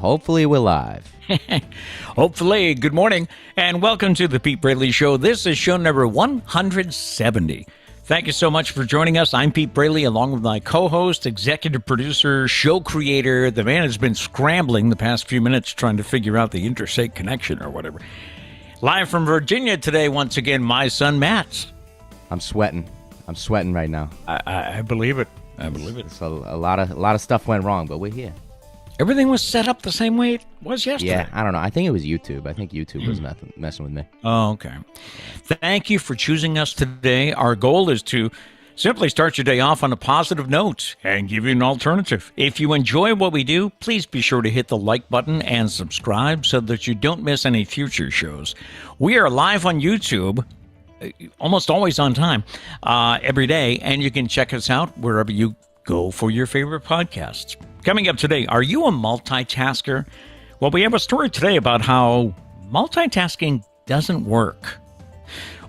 Hopefully we're live. Hopefully. Good morning, and welcome to the Pete Braley Show. This is show number 170. Thank you so much for joining us. I'm Pete Braley, along with my co-host, executive producer, show creator. The man has been scrambling the past few minutes trying to figure out the interstate connection or whatever. Live from Virginia today, once again, my son, Matt. I'm sweating. I'm sweating right now. I believe it. I believe it. So a lot of stuff went wrong, but we're here. Everything was set up the same way it was yesterday. Yeah, I don't know. I think it was YouTube. I think YouTube was messing with me. Oh, okay. Thank you for choosing us today. Our goal is to simply start your day off on a positive note and give you an alternative. If you enjoy what we do, please be sure to hit the like button and subscribe so that you don't miss any future shows. We are live on YouTube, almost always on time, every day, and you can check us out wherever you go for your favorite podcasts. Coming up today, are you a multitasker? Well, we have a story today about how multitasking doesn't work.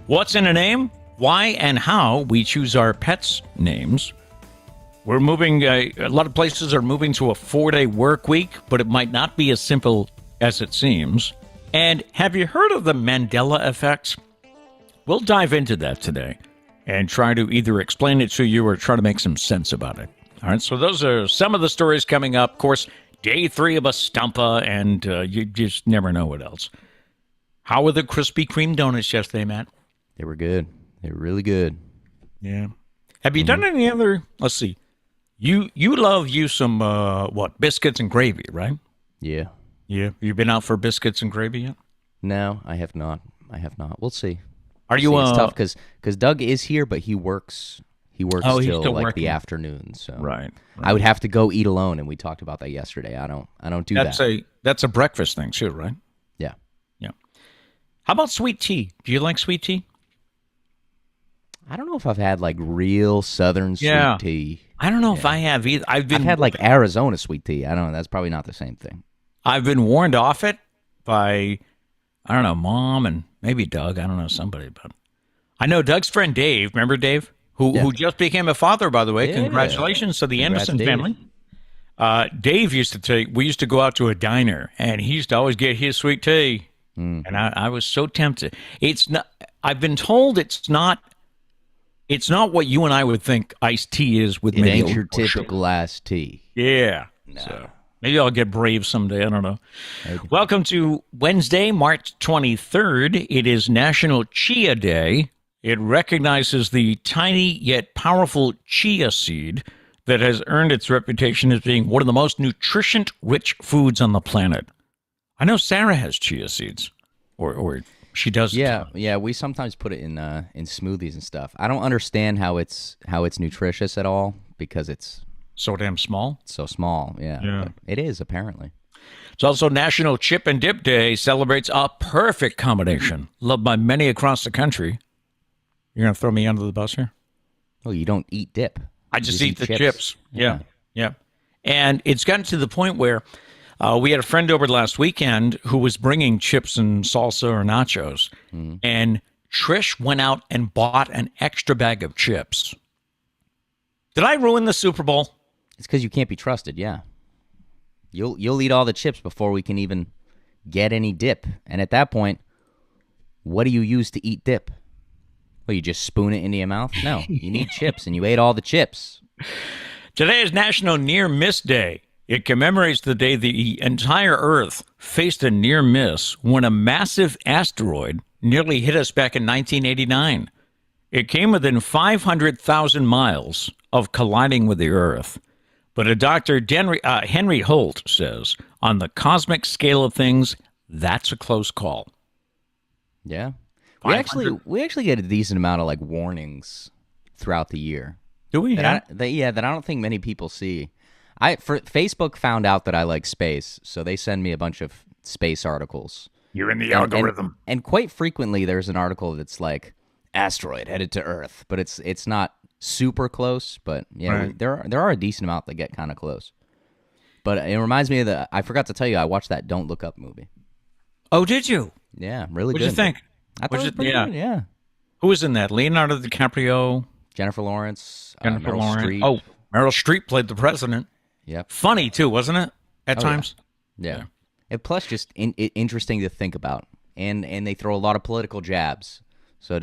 What's in a name? Why and how we choose our pets' names. We're moving, a lot of places are moving to a 4-day work week, but it might not be as simple as it seems. And have you heard of the Mandela Effect? We'll dive into that today and try to either explain it to you or try to make some sense about it. All right, so those are some of the stories coming up. Of course, day 3 of a Stumpah, and you just never know what else. How were the Krispy Kreme donuts yesterday, Matt? They were good. They were really good. Yeah. Have you done any other, let's see, you love some, biscuits and gravy, right? Yeah. Yeah. You been out for biscuits and gravy yet? No, I have not. We'll see. Are you? It's tough because Doug is here, but he works. He works till like working. the afternoon. So right. I would have to go eat alone, and we talked about that yesterday. I don't do that. That's a breakfast thing too, right? Yeah. Yeah. How about sweet tea? Do you like sweet tea? I don't know if I've had like real Southern sweet tea. I don't know if I have either. I've had like Arizona sweet tea. I don't know. That's probably not the same thing. I've been warned off it by, I don't know, Mom and maybe Doug. I don't know, somebody. But I know Doug's friend Dave. Remember Dave? Who just became a father, by the way. Yeah. Congratulations to the Anderson family. Dave used to go out to a diner, and he used to always get his sweet tea. Mm. And I was so tempted. It's not. I've been told it's not what you and I would think iced tea is with maybe. It ain't your typical iced tea. Yeah. No. So maybe I'll get brave someday. I don't know. Okay. Welcome to Wednesday, March 23rd. It is National Chia Day. It recognizes the tiny yet powerful chia seed that has earned its reputation as being one of the most nutrition-rich foods on the planet. I know Sarah has chia seeds, or she does. Yeah. We sometimes put it in smoothies and stuff. I don't understand how it's nutritious at all because it's so damn small. So small, yeah. But it is apparently. It's also National Chip and Dip Day. Celebrates a perfect combination loved by many across the country. You're going to throw me under the bus here? Oh, you don't eat dip. I just eat the chips. Yeah. And it's gotten to the point where we had a friend over last weekend who was bringing chips and salsa or nachos. Mm. And Trish went out and bought an extra bag of chips. Did I ruin the Super Bowl? It's because you can't be trusted, yeah. You'll eat all the chips before we can even get any dip. And at that point, what do you use to eat dip? Well, you just spoon it into your mouth? No, you need chips, and you ate all the chips. Today is National Near Miss Day. It commemorates the day the entire Earth faced a near miss when a massive asteroid nearly hit us back in 1989. It came within 500,000 miles of colliding with the Earth. But a Dr. Henry Holt says, on the cosmic scale of things, that's a close call. Yeah. We actually get a decent amount of like warnings throughout the year. Do we? That I don't think many people see. Facebook found out that I like space, so they send me a bunch of space articles. You're in the algorithm. And quite frequently, there's an article that's like asteroid headed to Earth, but it's not super close. But yeah, right. There are a decent amount that get kind of close. But it reminds me of I forgot to tell you, I watched that Don't Look Up movie. Oh, did you? Yeah, really good. What'd you think? I thought it was pretty good, yeah. Who was in that? Leonardo DiCaprio? Jennifer Lawrence. Jennifer Meryl Lawrence. Streep. Oh, Meryl Streep played the president. Yep. Funny, too, wasn't it? At times? Yeah. And plus, just interesting to think about. And they throw a lot of political jabs. So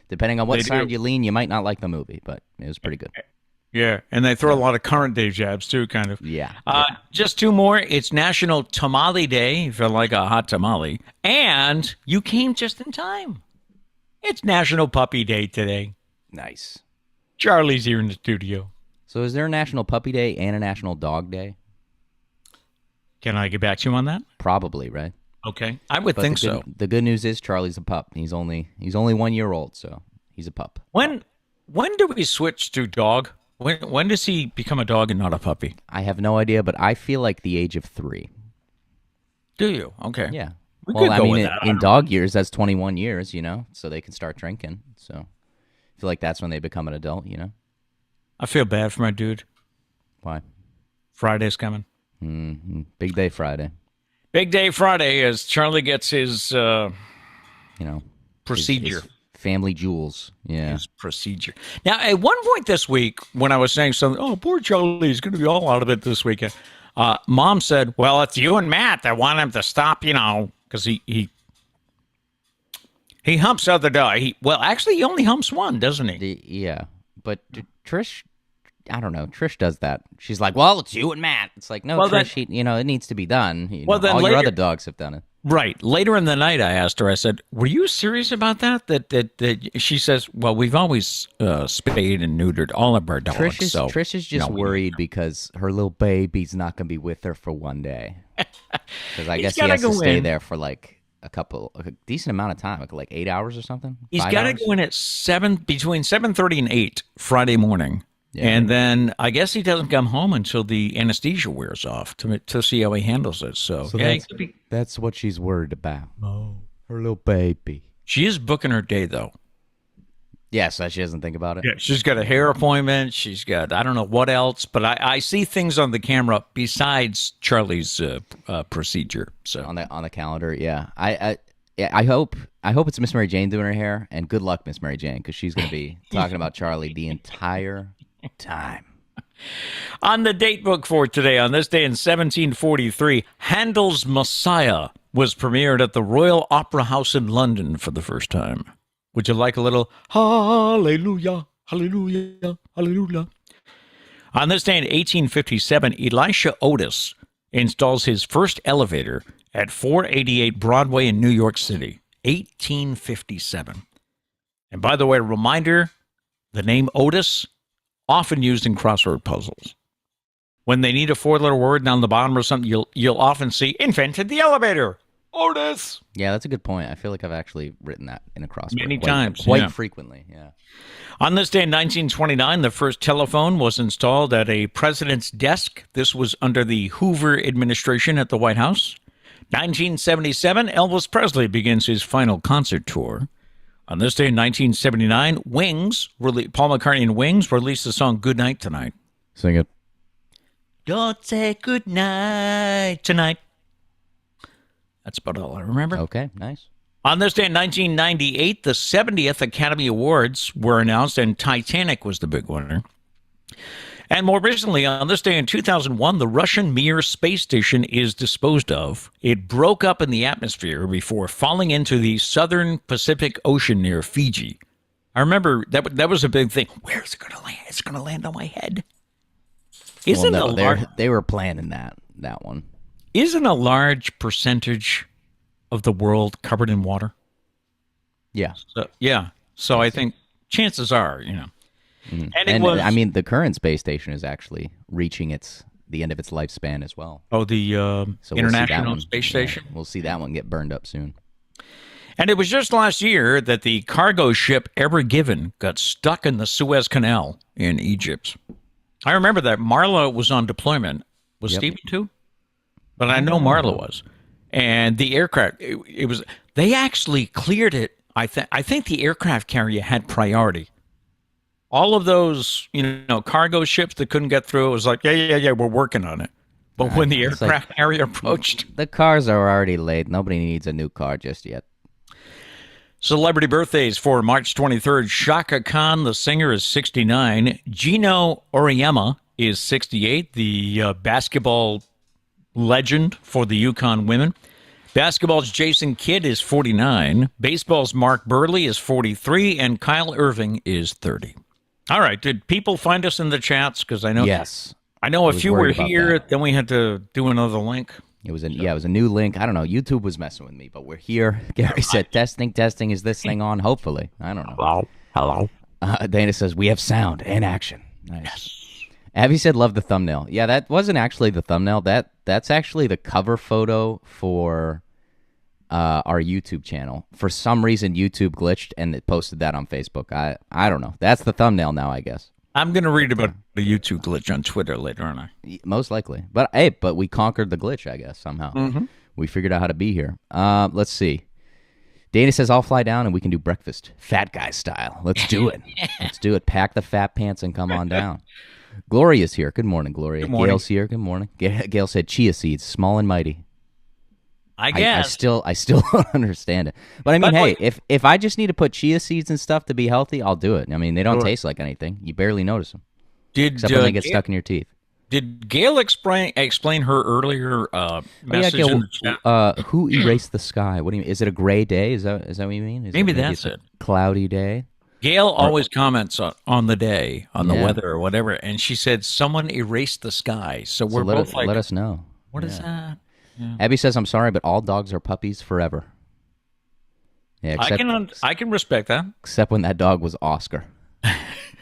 depending on what side you lean, you might not like the movie, but it was pretty good. Yeah, and they throw a lot of current day jabs too, kind of. Yeah. Just two more. It's National Tamale Day, if you like a hot tamale. And you came just in time. It's National Puppy Day today. Nice. Charlie's here in the studio. So is there a National Puppy Day and a National Dog Day? Can I get back to you on that? Probably, right? Okay, I would think so. The good news is Charlie's a pup. He's only 1 year old, so he's a pup. When do we switch to dog? When does he become a dog and not a puppy? I have no idea, but I feel like the age of 3. Do you? Okay. Yeah. We could go with that. In dog years, that's 21 years, so they can start drinking. So I feel like that's when they become an adult, I feel bad for my dude. Why? Friday's coming. Mm-hmm. Big day Friday. Big day Friday as Charlie gets his, procedure. His family jewels. Yeah. His procedure. Now, at one point this week, when I was saying something, oh, poor Charlie's going to be all out of it this weekend, Mom said, well, it's you and Matt that want him to stop, because he humps other dog. Actually, he only humps one, doesn't he? Yeah. But Trish, I don't know. Trish does that. She's like, well, it's you and Matt. It's like, no, Trish, it needs to be done. All your other dogs have done it. Right. Later in the night, I asked her, I said, were you serious about that? That she says, well, we've always spayed and neutered all of our dogs. Trish is just worried because her little baby's not going to be with her for one day. Because I guess he has to stay there for like a decent amount of time, like 8 hours or something. He's got to go in at between 7:30 and 8 Friday morning. Yeah. And then I guess he doesn't come home until the anesthesia wears off to see how he handles it. So yeah, that's what she's worried about. Oh, her little baby. She is booking her day, though. Yeah, so she doesn't think about it. Yeah, she's got a hair appointment. She's got I don't know what else, but I see things on the camera besides Charlie's procedure. So on the calendar, yeah. I hope it's Miss Mary Jane doing her hair, and good luck, Miss Mary Jane, because she's going to be talking about Charlie the entire time. On the date book for today, on this day in 1743, Handel's Messiah was premiered at the Royal Opera House in London for the first time. Would you like a little hallelujah, hallelujah, hallelujah? On this day in 1857, Elisha Otis installs his first elevator at 488 Broadway in New York City, 1857. And by the way, a reminder, the name Otis, often used in crossword puzzles. When they need a 4-letter word down the bottom or something, you'll often see, invented the elevator, Otis. Yeah, that's a good point. I feel like I've actually written that in a crossword. Many times. Quite frequently, yeah. On this day in 1929, the first telephone was installed at a president's desk. This was under the Hoover administration at the White House. 1977, Elvis Presley begins his final concert tour. On this day in 1979, Paul McCartney and Wings released the song Good Night Tonight. Sing it. Don't say good night tonight. That's about all I remember. Okay, nice. On this day in 1998, the 70th Academy Awards were announced, and Titanic was the big winner. And more recently, on this day in 2001, the Russian Mir space station is disposed of. It broke up in the atmosphere before falling into the southern Pacific Ocean near Fiji. I remember that was a big thing. Where is it going to land? It's going to land on my head. They were planning that one. Isn't a large percentage of the world covered in water? Yeah. So I think chances are, Mm-hmm. And the current space station is actually reaching the end of its lifespan as well. Oh, the International Space Station? Yeah, we'll see that one get burned up soon. And it was just last year that the cargo ship Ever Given got stuck in the Suez Canal in Egypt. I remember that. Marla was on deployment. Was Stephen too? But I know Marla was. And the aircraft, they actually cleared it. I think the aircraft carrier had priority. All of those, cargo ships that couldn't get through, it was like, yeah, we're working on it. But when the aircraft carrier approached... The cars are already late. Nobody needs a new car just yet. Celebrity birthdays for March 23rd. Shaka Khan, the singer, is 69. Gino Auriemma is 68. The basketball legend for the Yukon women. Basketball's Jason Kidd is 49. Baseball's Mark Burley is 43. And Kyle Irving is 30. All right. Did people find us in the chats? Because I know, Yes. I know a few were here. that. Then we had to do another link. It was a new link. I don't know. YouTube was messing with me, but we're here. Gary said, testing. Is this thing on? Hopefully. I don't know. Hello. Dana says, we have sound and action. Nice. Yes. Abby said, love the thumbnail. Yeah, that wasn't actually the thumbnail. That's actually the cover photo for our YouTube channel. For some reason, YouTube glitched and it posted that on Facebook. I don't know. That's the thumbnail now, I guess. I'm going to read about the YouTube glitch on Twitter later, aren't I? Most likely. But hey, we conquered the glitch, I guess, somehow. Mm-hmm. We figured out how to be here. Let's see. Dana says, I'll fly down and we can do breakfast. Fat guy style. Let's do it. Let's do it. Pack the fat pants and come on down. Gloria's here. Good morning, Gloria. Good morning. Gail's here. Good morning. Gail said chia seeds, small and mighty. I guess. I still don't understand it. But I mean, hey, if I just need to put chia seeds and stuff to be healthy, I'll do it. I mean, they don't taste like anything. You barely notice them. Except when they get stuck in your teeth. Did Gail explain her earlier message Gail, in the chat? Who erased the sky? What do you mean? Is it a gray day? Is that what you mean? Maybe that's it. Cloudy day? Gail always comments on the day, on the weather or whatever, and she said someone erased the sky. So we're both like, let us know. What is that? Yeah. Abby says, I'm sorry, but all dogs are puppies forever. Yeah, I can respect that. Except when that dog was Oscar.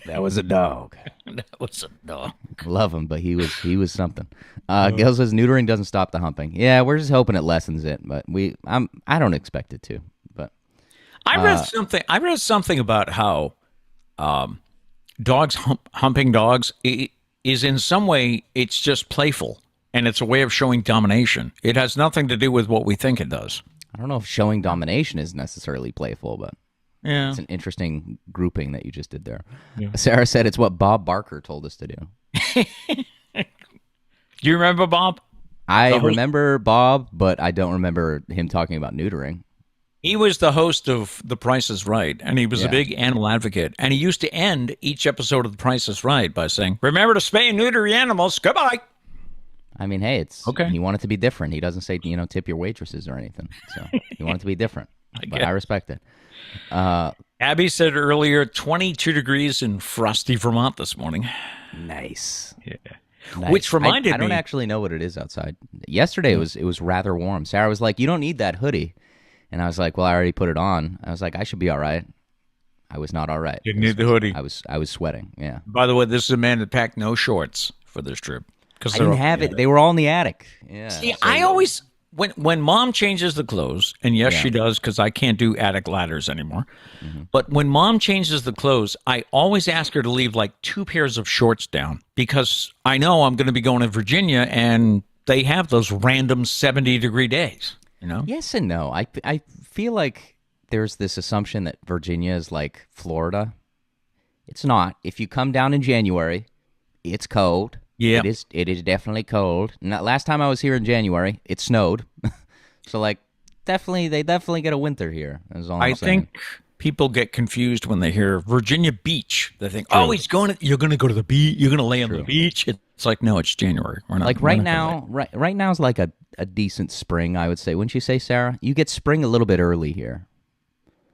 That was a dog. That was a dog. Love him, but he was something. Gail says neutering doesn't stop the humping. Yeah, we're just hoping it lessens it, but I don't expect it to. But I read something about how dogs humping dogs is in some way it's just playful and it's a way of showing domination. It has nothing to do with what we think it does. I don't know if showing domination is necessarily playful, but yeah, it's an interesting grouping that you just did there. Yeah. Sarah said it's what Bob Barker told us to do. Do you remember Bob? I remember Bob, but I don't remember him talking about neutering. He was the host of The Price is Right, and he was a big animal advocate. And he used to end each episode of The Price is Right by saying, remember to spay and neuter your animals. Goodbye. I mean, hey, it's okay. You want it to be different. He doesn't say, tip your waitresses or anything. So you want it to be different. But I respect it. Abby said earlier, 22 degrees in frosty Vermont this morning. Nice. Yeah. Nice. Which reminded me. I don't actually know what it is outside. Yesterday it was rather warm. Sarah was like, you don't need that hoodie. And I was like, well, I already put it on. I was like, I should be all right. I was not all right. Didn't need the hoodie. I was sweating. Yeah. By the way, this is a man that packed no shorts for this trip. I didn't have it. They were all in the attic. Yeah. See, I always when Mom changes the clothes, and yes, she does, because I can't do attic ladders anymore. Mm-hmm. But when Mom changes the clothes, I always ask her to leave like 2 pairs of shorts down because I know I'm going to be going to Virginia, and they have those random 70-degree days. Yes and no. I feel like there's this assumption that Virginia is like Florida. It's not. If you come down in January, it's cold. Yeah, it is definitely cold. Last time I was here in January, it snowed. So they definitely get a winter here. I think people get confused when they hear Virginia Beach. They think, you're going to go to the beach. You're going to lay on the beach. It's like, no, it's January. We're not, like right now. Right now is like a decent spring, I would say. Wouldn't you say, Sarah? You get spring a little bit early here.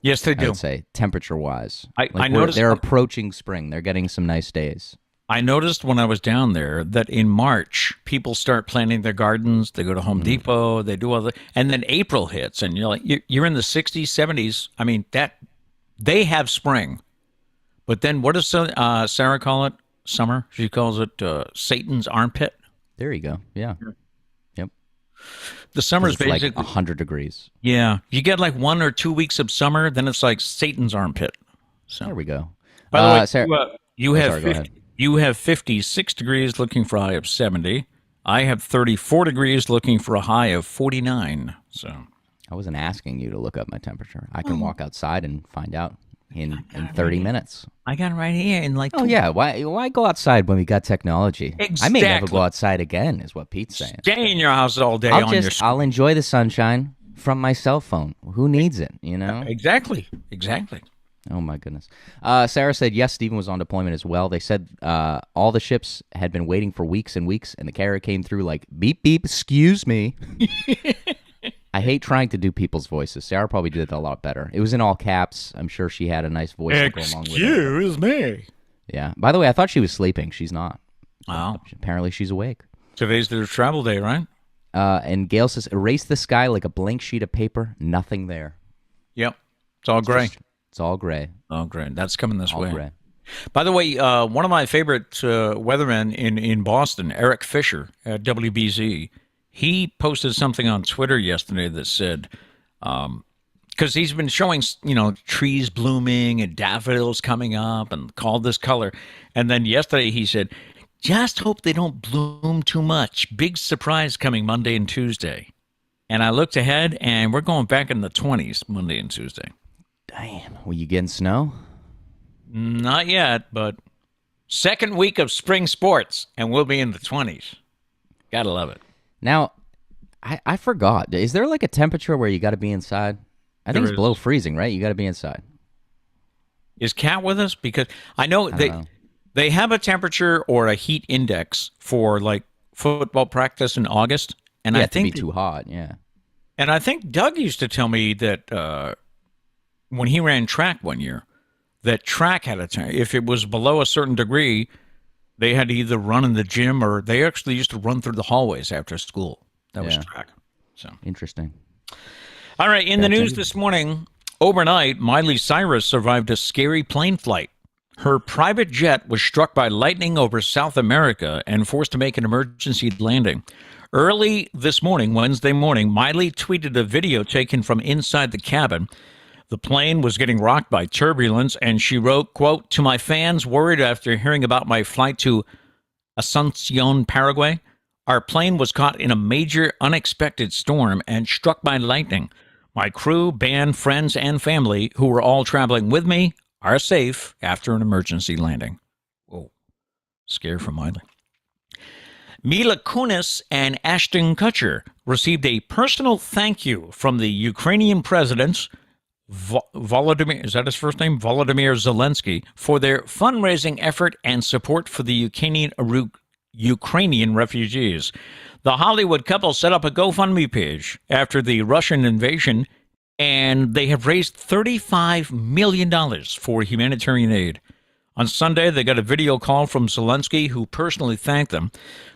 Yes, they do. I would say temperature-wise. I noticed they're approaching spring. They're getting some nice days. I noticed when I was down there that in March, people start planting their gardens. They go to Home Depot. They do all the, and then April hits, and you're like, you're in the 60s, 70s. I mean, that they have spring, but then what does Sarah call it? Summer. She calls it Satan's armpit. There you go. Yeah. Yep. The summer's basically like 100 degrees. Yeah, you get like 1 or 2 weeks of summer, then it's like Satan's armpit. So there we go. By the way, Sarah, you have 56 degrees looking for a high of 70. I have 34 degrees looking for a high of 49. So I wasn't asking you to look up my temperature. I can walk outside and find out in 30 minutes. I got it right here in like. Oh yeah, why go outside when we got technology? Exactly. I may never go outside again, is what Pete's saying. Stay in your house all day. I'll enjoy the sunshine from my cell phone. Who needs it? Exactly. Oh, my goodness. Sarah said, yes, Stephen was on deployment as well. They said all the ships had been waiting for weeks and weeks, and the carrier came through like, beep, beep, excuse me. I hate trying to do people's voices. Sarah probably did it a lot better. It was in all caps. I'm sure she had a nice voice to go along with it. Excuse me. Yeah. By the way, I thought she was sleeping. She's not. Oh. Apparently, she's awake. Today's their travel day, right? And Gail says, erase the sky like a blank sheet of paper. Nothing there. Yep. It's all gray. It's all gray. Oh, great. That's coming this way. Gray. By the way, one of my favorite weathermen in Boston, Eric Fisher at WBZ, he posted something on Twitter yesterday that said, because he's been showing, trees blooming and daffodils coming up and called this color. And then yesterday he said, just hope they don't bloom too much. Big surprise coming Monday and Tuesday. And I looked ahead, and we're going back in the 20s Monday and Tuesday. Damn. Will you getting snow? Not yet, but second week of spring sports, and we'll be in the 20s. Gotta love it. Now, I forgot. Is there like a temperature where you got to be inside? I think it's below freezing, right? You got to be inside. Is Kat with us? Because I know they have a temperature or a heat index for like football practice in August, and I think to be too hot. Yeah, and I think Doug used to tell me that when he ran track one year, that track had a if it was below a certain degree, they had to either run in the gym or they actually used to run through the hallways after school. That was track. So interesting. All right, in the news this morning, overnight, Miley Cyrus survived a scary plane flight. Her private jet was struck by lightning over South America and forced to make an emergency landing. Early this morning, Wednesday morning, Miley tweeted a video taken from inside the cabin. The plane was getting rocked by turbulence, and she wrote, quote, "To my fans worried after hearing about my flight to Asuncion, Paraguay, our plane was caught in a major unexpected storm and struck by lightning. My crew, band, friends, and family, who were all traveling with me, are safe after an emergency landing." Whoa. Scare for Miley. Mila Kunis and Ashton Kutcher received a personal thank you from the Ukrainian president, Volodymyr, is that his first name? Volodymyr Zelensky, for their fundraising effort and support for the Ukrainian refugees. The Hollywood couple set up a GoFundMe page after the Russian invasion, and they have raised $35 million for humanitarian aid. On Sunday, they got a video call from Zelensky, who personally thanked them.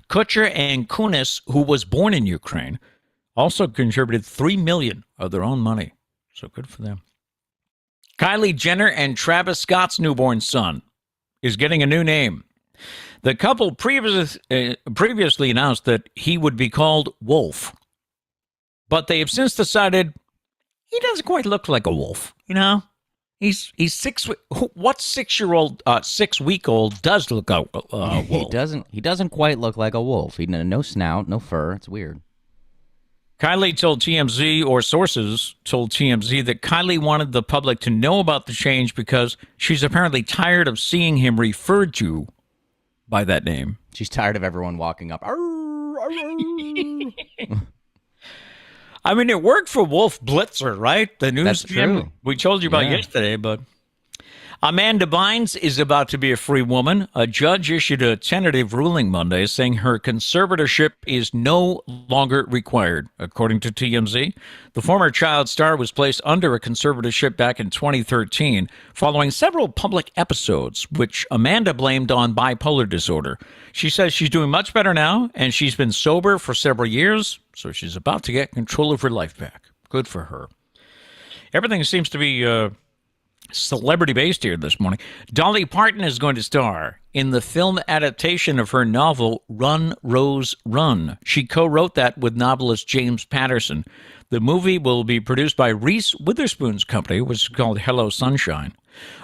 Kutcher and Kunis, who was born in Ukraine, also contributed $3 million of their own money. So good for them. Kylie Jenner and Travis Scott's newborn son is getting a new name. The couple previously announced that he would be called Wolf, but they have since decided he doesn't quite look like a wolf. He's 6. What 6-week-old does look like a wolf? He doesn't quite look like a wolf. No snout, no fur. It's weird. Kylie told TMZ, or sources told TMZ, that Kylie wanted the public to know about the change because she's apparently tired of seeing him referred to by that name. She's tired of everyone walking up. Arr, arr, arr. I mean, it worked for Wolf Blitzer, right? The news. That's true. We told you about yesterday, but Amanda Bynes is about to be a free woman. A judge issued a tentative ruling Monday saying her conservatorship is no longer required, according to TMZ. The former child star was placed under a conservatorship back in 2013 following several public episodes, which Amanda blamed on bipolar disorder. She says she's doing much better now, and she's been sober for several years, so she's about to get control of her life back. Good for her. Everything seems to be celebrity-based here this morning. Dolly Parton is going to star in the film adaptation of her novel, Run, Rose, Run. She co-wrote that with novelist James Patterson. The movie will be produced by Reese Witherspoon's company, which is called Hello Sunshine.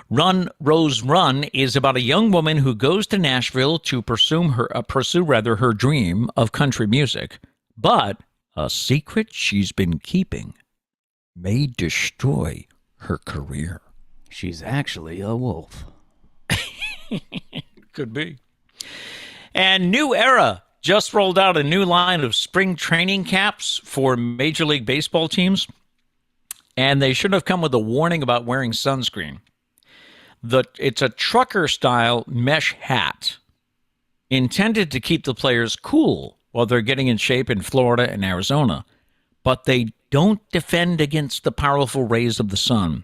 Run, Rose, Run is about a young woman who goes to Nashville to pursue her dream of country music. But a secret she's been keeping may destroy her career. She's actually a wolf. Could be. And New Era just rolled out a new line of spring training caps for Major League Baseball teams. And they should have come with a warning about wearing sunscreen. It's a trucker-style mesh hat intended to keep the players cool while they're getting in shape in Florida and Arizona, but they don't defend against the powerful rays of the sun.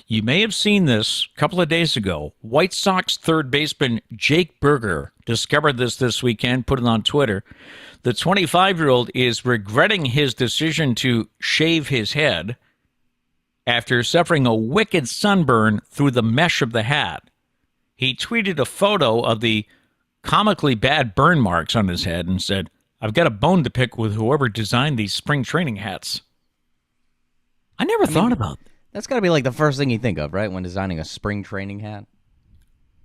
You may have seen this a couple of days ago. White Sox third baseman Jake Berger discovered this weekend, put it on Twitter. The 25-year-old is regretting his decision to shave his head after suffering a wicked sunburn through the mesh of the hat. He tweeted a photo of the comically bad burn marks on his head and said, "I've got a bone to pick with whoever designed these spring training hats." I never thought about that. That's got to be like the first thing you think of, right, when designing a spring training hat?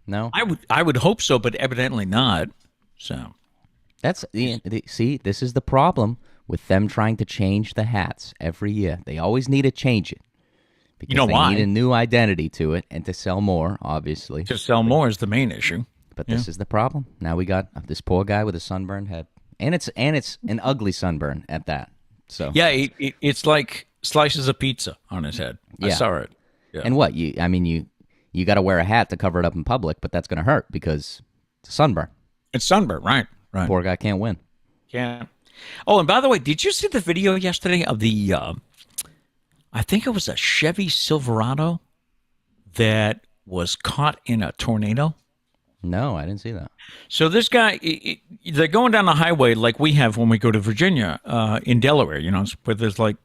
No? I would hope so, but evidently not. So That's see, this is the problem with them trying to change the hats every year. They always need to change it. Because you know they why? need a new identity to it and to sell more, obviously. To sell more is the main issue. But this is the problem. Now we got this poor guy with a sunburned head. And it's an ugly sunburn at that. So yeah, it's like slices of pizza on his head. I saw it. Yeah. And what? You got to wear a hat to cover it up in public, but that's going to hurt because it's a sunburn. It's sunburn, right. Poor guy can't win. Yeah. Oh, and by the way, did you see the video yesterday of the I think it was a Chevy Silverado that was caught in a tornado? No, I didn't see that. So this guy, they're going down the highway like we have when we go to Virginia, in Delaware, where there's like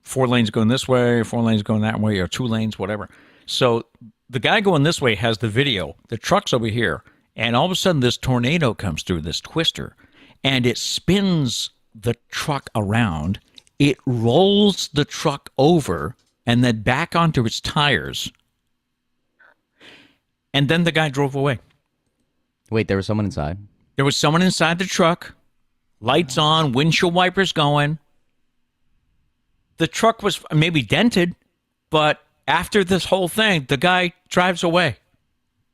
4 lanes going this way, 4 lanes going that way, or 2 lanes, whatever. So the guy going this way has the video. The truck's over here. And all of a sudden this tornado comes through, this twister, and it spins the truck around. It rolls the truck over and then back onto its tires. And then the guy drove away. Wait, there was someone inside? There was someone inside the truck, lights on, windshield wipers going. The truck was maybe dented, but after this whole thing, the guy drives away.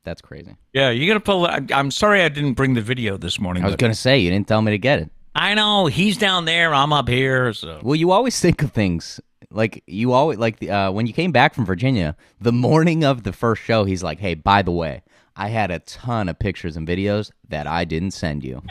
That's crazy. Yeah, you got to pull. I'm sorry I didn't bring the video this morning. I was going to say, you didn't tell me to get it. I know. He's down there. I'm up here. So. Well, you always think of things. Like, you always, when you came back from Virginia, the morning of the first show, he's like, hey, by the way, I had a ton of pictures and videos that I didn't send you.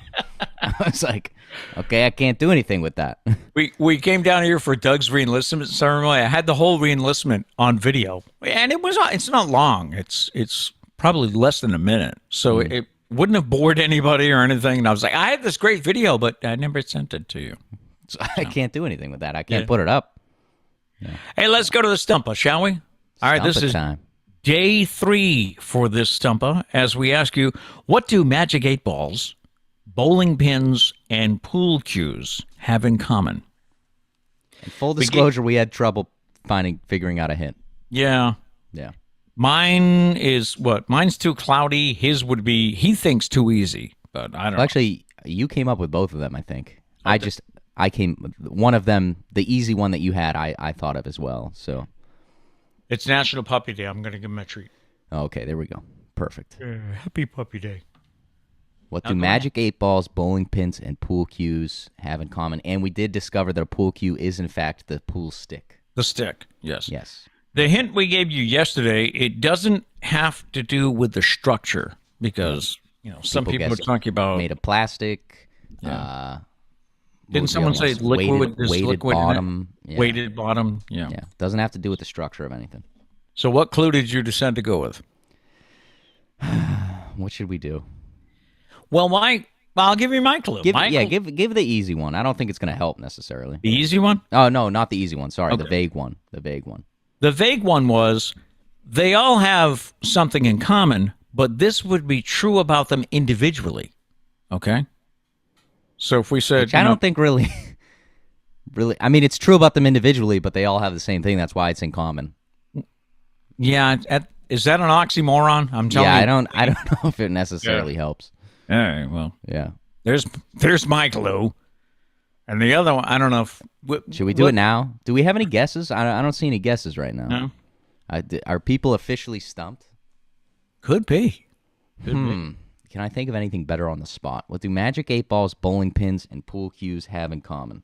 I was like, okay, I can't do anything with that. We came down here for Doug's reenlistment ceremony. I had the whole reenlistment on video, and it's not long. It's probably less than a minute, so it wouldn't have bored anybody or anything. And I was like, I had this great video, but I never sent it to you. So I can't do anything with that. I can't put it up. Yeah. Hey, let's go to the Stumpah, shall we? All right, this is time. Day 3 for this Stumpah, as we ask you, what do magic 8 balls, bowling pins, and pool cues have in common? In full disclosure, we had trouble figuring out a hint. Yeah. Yeah. Mine is what? Mine's too cloudy. His would be, he thinks too easy, but I don't know. Actually, you came up with both of them, I think. One of them, the easy one that you had, I thought of as well, so. It's National Puppy Day. I'm going to give him a treat. Okay, there we go. Perfect. Happy Puppy Day. What do magic 8 balls, bowling pins, and pool cues have in common? And we did discover that a pool cue is, in fact, the pool stick. The stick, yes. Yes. The hint we gave you yesterday, it doesn't have to do with the structure because, some people are talking about... Made of plastic. Yeah. Didn't someone say liquid? Weighted bottom. Yeah. Weighted bottom, yeah. Yeah, doesn't have to do with the structure of anything. So what clue did you decide to go with? What should we do? Well, I'll give you my clue. Give the easy one. I don't think it's going to help necessarily. The easy one? Oh, no, not the easy one. Sorry, Okay. The vague one. The vague one. The vague one was they all have something in common, but this would be true about them individually. Okay? So if we said... Which I don't think really... I mean, it's true about them individually, but they all have the same thing. That's why it's in common. Yeah, is that an oxymoron? I'm telling you. Yeah, I don't know if it necessarily helps. All right, well. Yeah. There's my clue. And the other one, I don't know if... Should we do it now? Do we have any guesses? I don't see any guesses right now. No. Are people officially stumped? Could be. Can I think of anything better on the spot? What do magic 8 balls, bowling pins, and pool cues have in common?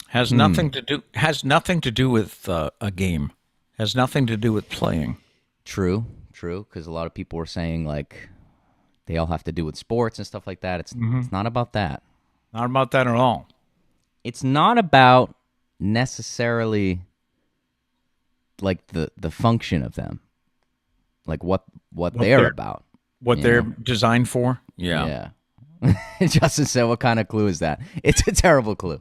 Has nothing to do with a game. Has nothing to do with playing. True, because a lot of people were saying, like, they all have to do with sports and stuff like that. It's not about that. Not about that at all. It's not about necessarily, like, the function of them. Like, what they're about. What they're designed for? Yeah. Justin said, what kind of clue is that? It's a terrible clue.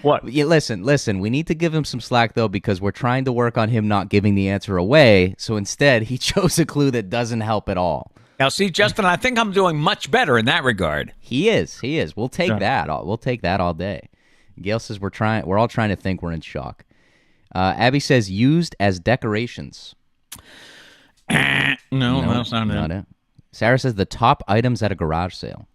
What? Listen, we need to give him some slack, though, because we're trying to work on him not giving the answer away. So instead, he chose a clue that doesn't help at all. Now, see, Justin, I think I'm doing much better in that regard. He is. We'll take that. We'll take that all day. Gail says we're all trying to think we're in shock. Abby says used as decorations. No, that's not it. Sarah says the top items at a garage sale.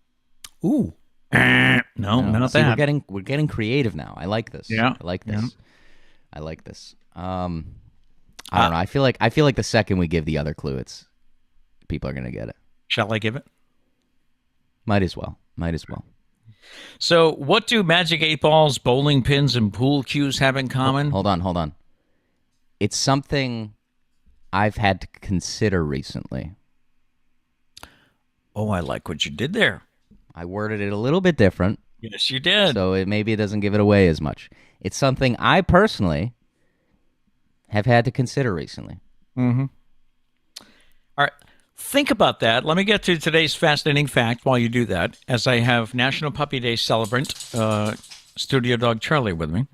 Ooh. No, not See, that. We're getting creative now. I like this. Yeah. I like this. I like this. I don't know. I feel like the second we give the other clue, people are gonna get it. Shall I give it? Might as well. So, what do Magic 8 balls, bowling pins, and pool cues have in common? Hold on. It's something I've had to consider recently. Oh, I like what you did there. I worded it a little bit different. Yes, you did. So maybe it doesn't give it away as much. It's something I personally have had to consider recently. Mm-hmm. All right. Think about that. Let me get to today's fascinating fact while you do that, as I have National Puppy Day celebrant, Studio Dog Charlie, with me.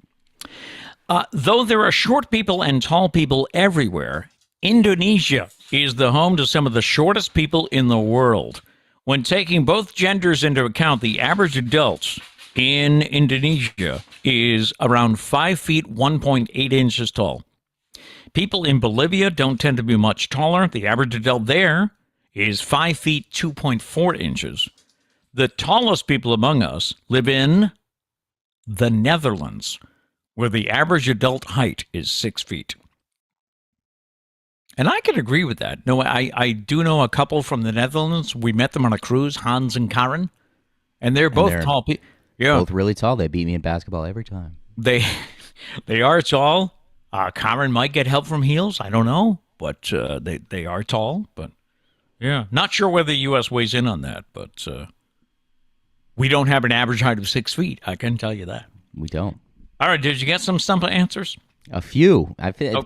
Though there are short people and tall people everywhere, Indonesia is the home to some of the shortest people in the world. When taking both genders into account, the average adult in Indonesia is around 5 feet, 1.8 inches tall. People in Bolivia don't tend to be much taller. The average adult there is 5 feet, 2.4 inches. The tallest people among us live in the Netherlands, where the average adult height is 6 feet. And I can agree with that. No, I do know a couple from the Netherlands. We met them on a cruise, Hans and Karen, and they're both tall people. Yeah, both really tall. They beat me in basketball every time. They are tall. Karen might get help from heels. I don't know, but they are tall. But yeah, not sure whether the U.S. weighs in on that. But we don't have an average height of 6 feet. I can tell you that. We don't. All right, did you get some Stumpah answers? A few.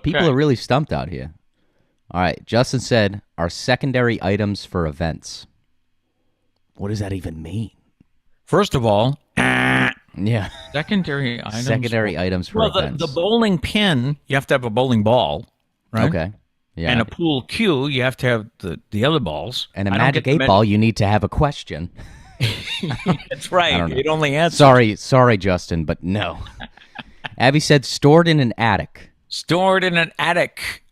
People are really stumped out here. All right, Justin said, are secondary items for events. What does that even mean? First of all, yeah, secondary items. Secondary items for events. The bowling pin, you have to have a bowling ball, right? Okay. Yeah. And a pool cue, you have to have the other balls. And a Magic 8 ball, you need to have a question. That's right. You'd only answer. Sorry, Justin, but no. Abby said stored in an attic. Stored in an attic.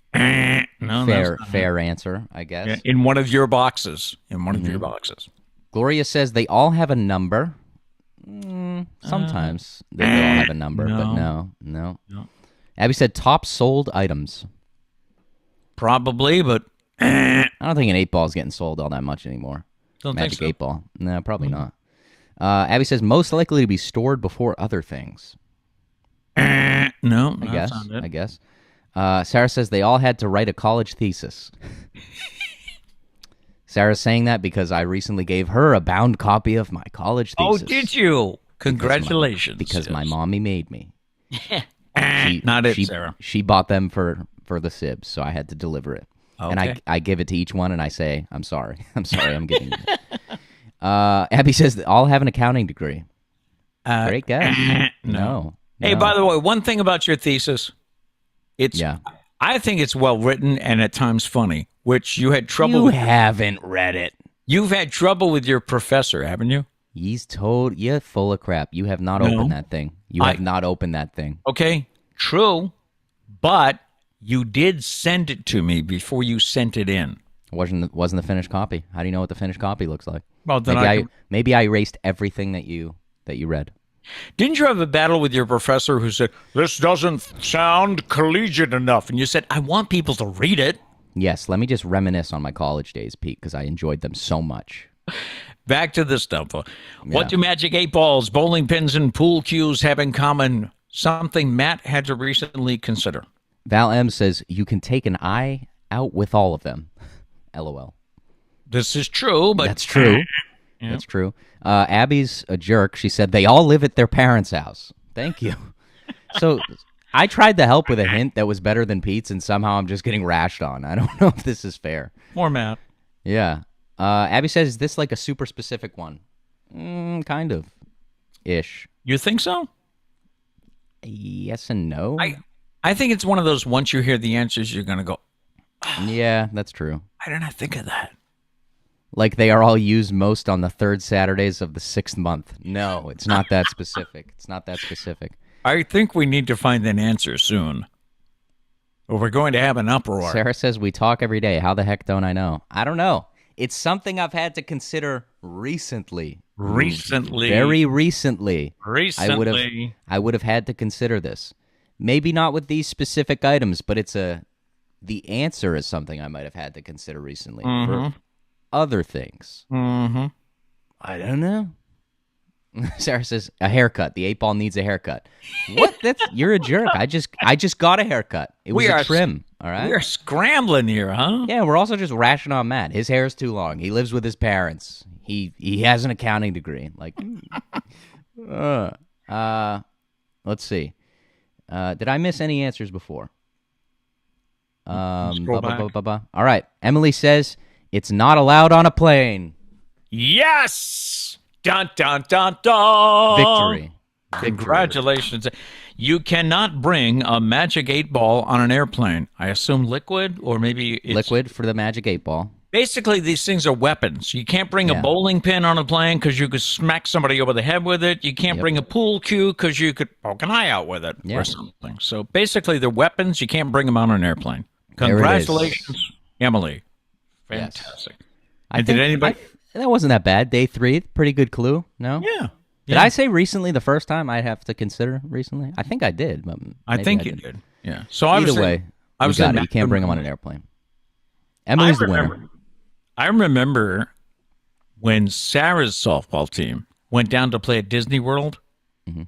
No, fair answer, I guess. Yeah, in one of your boxes. Of your boxes. Gloria says they all have a number. Sometimes they all have a number, but no. Abby said top sold items. Probably, but I don't think an 8 ball is getting sold all that much anymore. Magic 8 ball. No, probably not. Abby says most likely to be stored before other things. No, I guess. Sarah says they all had to write a college thesis. Sarah's saying that because I recently gave her a bound copy of my college thesis. Oh, did you? Congratulations. Because my mommy made me. Sarah. She bought them for the Sibs, so I had to deliver it. Okay. And I give it to each one, and I say, I'm sorry. I'm giving it. Abby says they all have an accounting degree. Great guess. No. Hey, by the way, one thing about your thesis, I think it's well written and at times funny, which you had trouble with. You haven't read it. You've had trouble with your professor, haven't you? He's told you're full of crap. You have not opened that thing. You have not opened that thing. Okay, true, but you did send it to me before you sent it in. Wasn't the finished copy? How do you know what the finished copy looks like? Well, then maybe I erased everything that you read. Didn't you have a battle with your professor who said, this doesn't sound collegiate enough? And you said, I want people to read it. Yes, let me just reminisce on my college days, Pete, because I enjoyed them so much. Back to the Stumpah. What do Magic 8 balls, bowling pins, and pool cues have in common? Something Matt had to recently consider. Val M says, you can take an eye out with all of them. LOL. This is true, but... That's true. Yeah. That's true. Abby's a jerk. She said, they all live at their parents' house. Thank you. So I tried to help with a hint that was better than Pete's, and somehow I'm just getting rashed on. I don't know if this is fair. More Matt. Yeah. Abby says, is this like a super specific one? Kind of. Ish. You think so? Yes and no. I think it's one of those, once you hear the answers, you're going to go, yeah, that's true. I did not think of that. Like they are all used most on the third Saturdays of the 6th month. No, it's not that specific. It's not that specific. I think we need to find an answer soon, or we're going to have an uproar. Sarah says, we talk every day. How the heck don't I know? I don't know. It's something I've had to consider recently. Very recently. I would have had to consider this. Maybe not with these specific items, but the answer is something I might have had to consider recently for other things. Mm-hmm. I don't know. Sarah says, a haircut. The 8-ball needs a haircut. What? You're a jerk. I just got a haircut. It was a trim. All right. We're scrambling here, huh? Yeah, we're also just rashing on Matt. His hair is too long. He lives with his parents. He has an accounting degree. Like, let's see. Did I miss any answers before? All right. Emily says it's not allowed on a plane. Yes. Dun dun dun dun. Victory. Congratulations. You cannot bring a magic 8-ball on an airplane. I assume liquid, or maybe it's... Liquid for the magic 8-ball. Basically, these things are weapons. You can't bring a bowling pin on a plane because you could smack somebody over the head with it. You can't bring a pool cue because you could poke an eye out with it or something. So basically, they're weapons. You can't bring them on an airplane. Congratulations, Emily. Fantastic. Yes. And did anybody... that wasn't that bad. Day 3, pretty good clue. No? Yeah. Did I say recently the first time? I'd have to consider recently. I think I did. But I think you did. Yeah. So either way, you can't bring them on an airplane. Emily's the winner. I remember when Sarah's softball team went down to play at Disney World. Mm-hmm.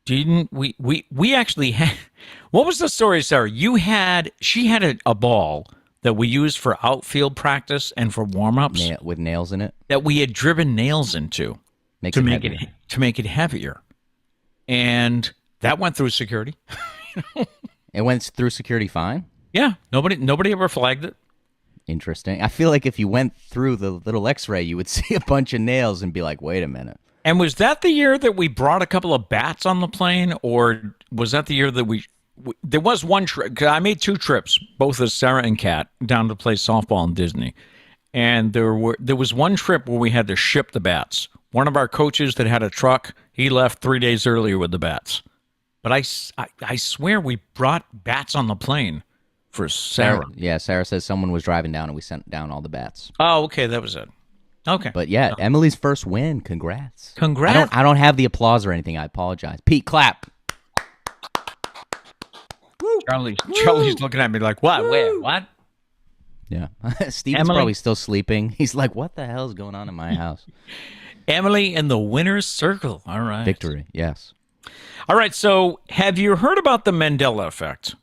Didn't we actually had... What was the story, Sarah? She had a ball that we used for outfield practice and for warm-ups. With nails in it? That we had driven nails into to make it heavier. And that went through security. It went through security fine? Yeah. Nobody ever flagged it. Interesting. I feel like if you went through the little x-ray, you would see a bunch of nails and be like, wait a minute. And was that the year that we brought a couple of bats on the plane? Or was that the year that there was one trip? I made 2 trips, both as Sarah and Kat, down to play softball in Disney. And there was one trip where we had to ship the bats. One of our coaches that had a truck, he left 3 days earlier with the bats. But I swear we brought bats on the plane for Sarah. Sarah says someone was driving down and we sent down all the bats. Oh, okay, that was it. Okay. But yeah, Emily's first win. Congrats. Congrats. I don't have the applause or anything. I apologize. Pete, clap. Charlie's looking at me like, what? Where? What? Yeah. Steven's probably still sleeping. He's like, what the hell is going on in my house? Emily in the winner's circle. All right. Victory. Yes. All right. So have you heard about the Mandela Effect?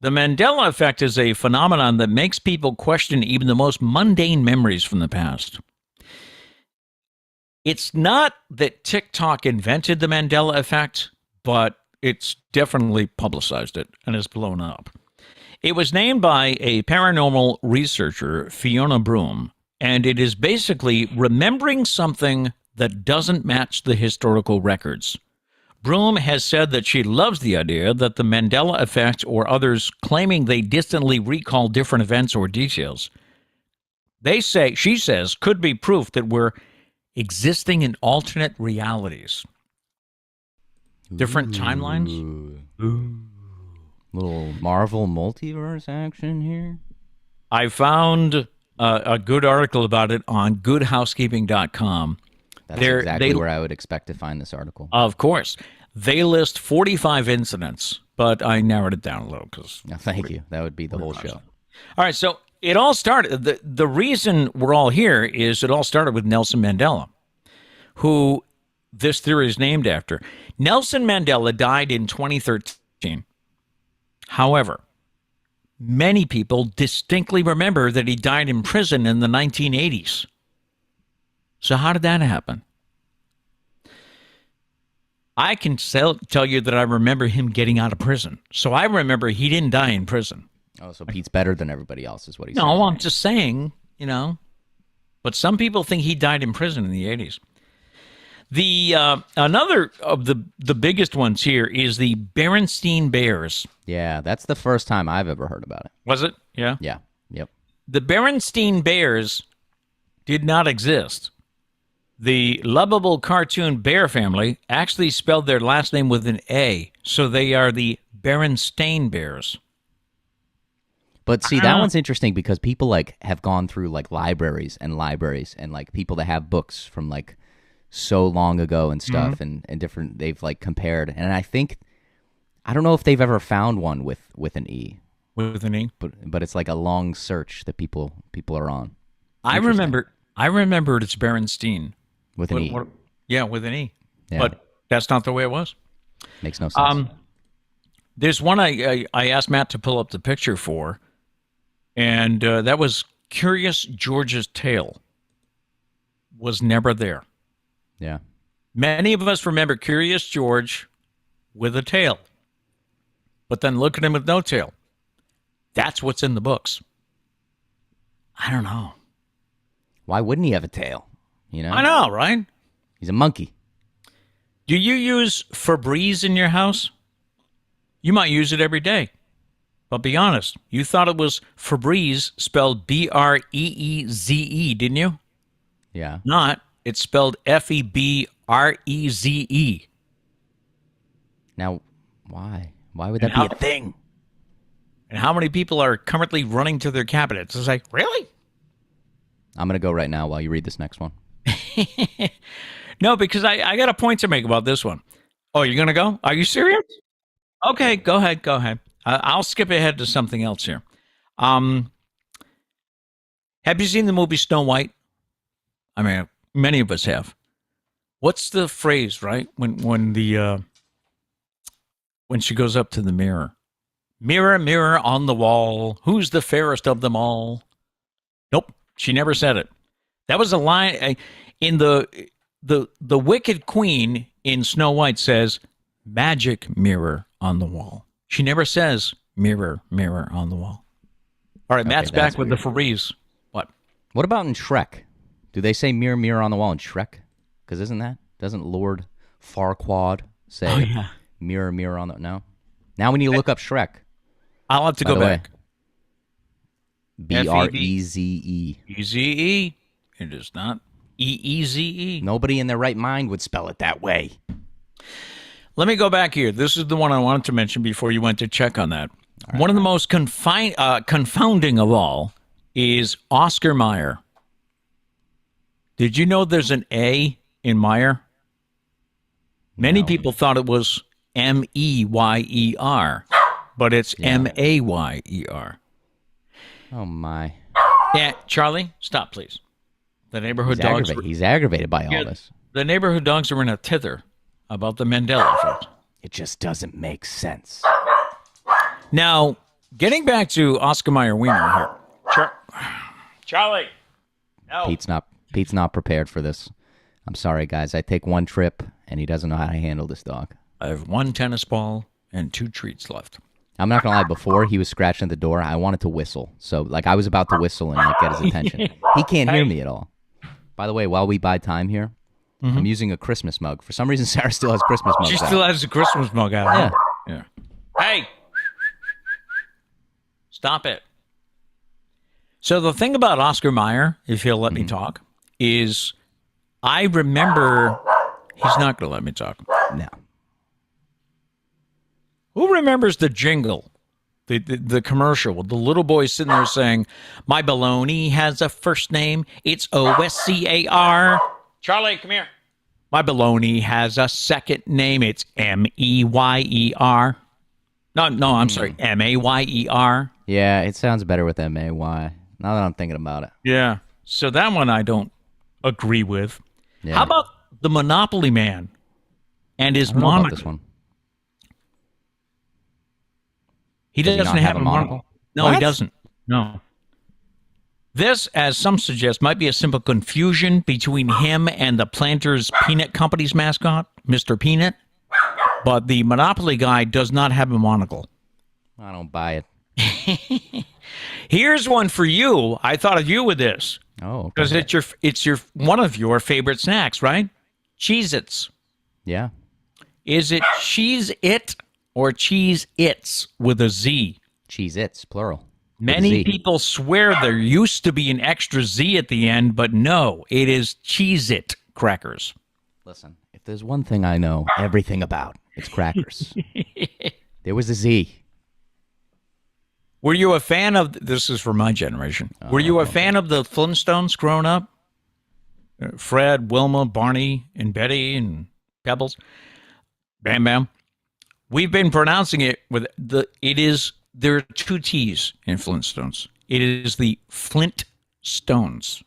The Mandela Effect is a phenomenon that makes people question even the most mundane memories from the past. It's not that TikTok invented the Mandela Effect, but it's definitely publicized it and has blown up. It was named by a paranormal researcher, Fiona Broom, and it is basically remembering something that doesn't match the historical records. Broom has said that she loves the idea that the Mandela Effect or others claiming they distantly recall different events or details, she says, could be proof that we're existing in alternate realities. Different timelines. Ooh. Little Marvel multiverse action here. I found a good article about it on goodhousekeeping.com. That's exactly where I would expect to find this article. Of course. They list 45 incidents, but I narrowed it down a little because... No, thank you. That would be the whole show. All right, so it all started... The reason we're all here is it all started with Nelson Mandela, who this theory is named after. Nelson Mandela died in 2013. However, many people distinctly remember that he died in prison in the 1980s. So how did that happen? I can tell you that I remember him getting out of prison. So I remember he didn't die in prison. Oh, so Pete's better than everybody else is what he's No, saying. I'm just saying, But some people think he died in prison in the 80s. The another of the biggest ones here is the Berenstain Bears. Yeah, that's the first time I've ever heard about it. Was it? Yeah. Yeah. Yep. The Berenstain Bears did not exist. The lovable cartoon bear family actually spelled their last name with an A, so they are the Berenstain Bears. But see, that one's interesting because people like have gone through like libraries and like people that have books from like so long ago and stuff and different, they've like compared. And I don't know if they've ever found one with an E. With an E? But it's like a long search that people are on. I remember it's Berenstain. With an E. Yeah, with an E. Yeah. But that's not the way it was. Makes no sense. There's one I asked Matt to pull up the picture for, and that was Curious George's Tale. Was never there. Yeah. Many of us remember Curious George with a tail, but then look at him with no tail. That's what's in the books. I don't know. Why wouldn't he have a tail? I know, right? He's a monkey. Do you use Febreze in your house? You might use it every day. But be honest, you thought it was Febreze spelled B-R-E-E-Z-E, didn't you? Yeah. Not. It's spelled F-E-B-R-E-Z-E. Now, why? Why would that be a thing? And how many people are currently running to their cabinets? It's like, really? I'm going to go right now while you read this next one. No, because I got a point to make about this one. Oh, you're going to go? Are you serious? Okay, go ahead. I'll skip ahead to something else here. Have you seen the movie Snow White? I mean, many of us have. What's the phrase, right? When she goes up to the mirror. Mirror, mirror on the wall, who's the fairest of them all? Nope, she never said it. That was a line in the Wicked Queen in Snow White says, magic mirror on the wall. She never says, mirror, mirror on the wall. All right, okay, Matt's back with the Febreze. What about in Shrek? Do they say mirror, mirror on the wall in Shrek? Because doesn't Lord Farquaad say mirror, mirror on the... No? Now we need to look up Shrek. I'll have to go back. B-R-E-Z-E. E-Z-E. It is not E-E-Z-E. Nobody in their right mind would spell it that way. Let me go back here. This is the one I wanted to mention before you went to check on that. Right. One of the most confounding of all is Oscar Mayer. Did you know there's an A in Meyer? Many people thought it was M-E-Y-E-R, but it's M-A-Y-E-R. Oh, my. Yeah, Charlie, stop, please. The neighborhood dogs... He's aggravated by all this. The neighborhood dogs are in a tither about the Mandela Effect. It just doesn't make sense. Now, getting back to Oscar Mayer Wiener here. Charlie! No. Pete's not prepared for this. I'm sorry, guys. I take one trip, and he doesn't know how to handle this dog. I have one tennis ball and 2 treats left. I'm not going to lie. Before he was scratching at the door, I wanted to whistle. So, I was about to whistle and, get his attention. He can't hear me at all. By the way, while we buy time here, I'm using a Christmas mug. For some reason, Sarah still has Christmas mugs She still has a Christmas mug out. Yeah. Hey! Stop it. So the thing about Oscar Mayer, if he'll let me talk, is I remember... He's not going to let me talk. No. Who remembers the jingle, the commercial with the little boy sitting there saying, my baloney has a first name, it's O-S-C-A-R. Charlie, come here. My baloney has a second name, it's M-E-Y-E-R. No, I'm sorry, M-A-Y-E-R. Yeah, it sounds better with M-A-Y, now that I'm thinking about it. Yeah, so that one I don't agree with. Yeah. How about the Monopoly Man and his moniker? moniker? This one. He Does doesn't not have a monocle. No, What? he doesn't. No. This, as some suggest, might be a simple confusion between him and the Planters Peanut Company's mascot, Mr. Peanut. But the Monopoly guy does not have a monocle. I don't buy it. Here's one for you. I thought of you with this. Oh, because okay. it's your one of your favorite snacks, right? Cheez-Its. Yeah. Is it Cheez-It or Cheez-Its with a Z? Cheez-Its, plural. Many people swear there used to be an extra Z at the end, but no, it is Cheez-It crackers. Listen, if there's one thing I know everything about, it's crackers. There was a Z. Were you a fan of, this is for my generation, were you a fan of the Flintstones growing up? Fred, Wilma, Barney, and Betty, and Pebbles? Bam Bam. We've been pronouncing it with there are two T's in Flintstones. It is the Flintstones.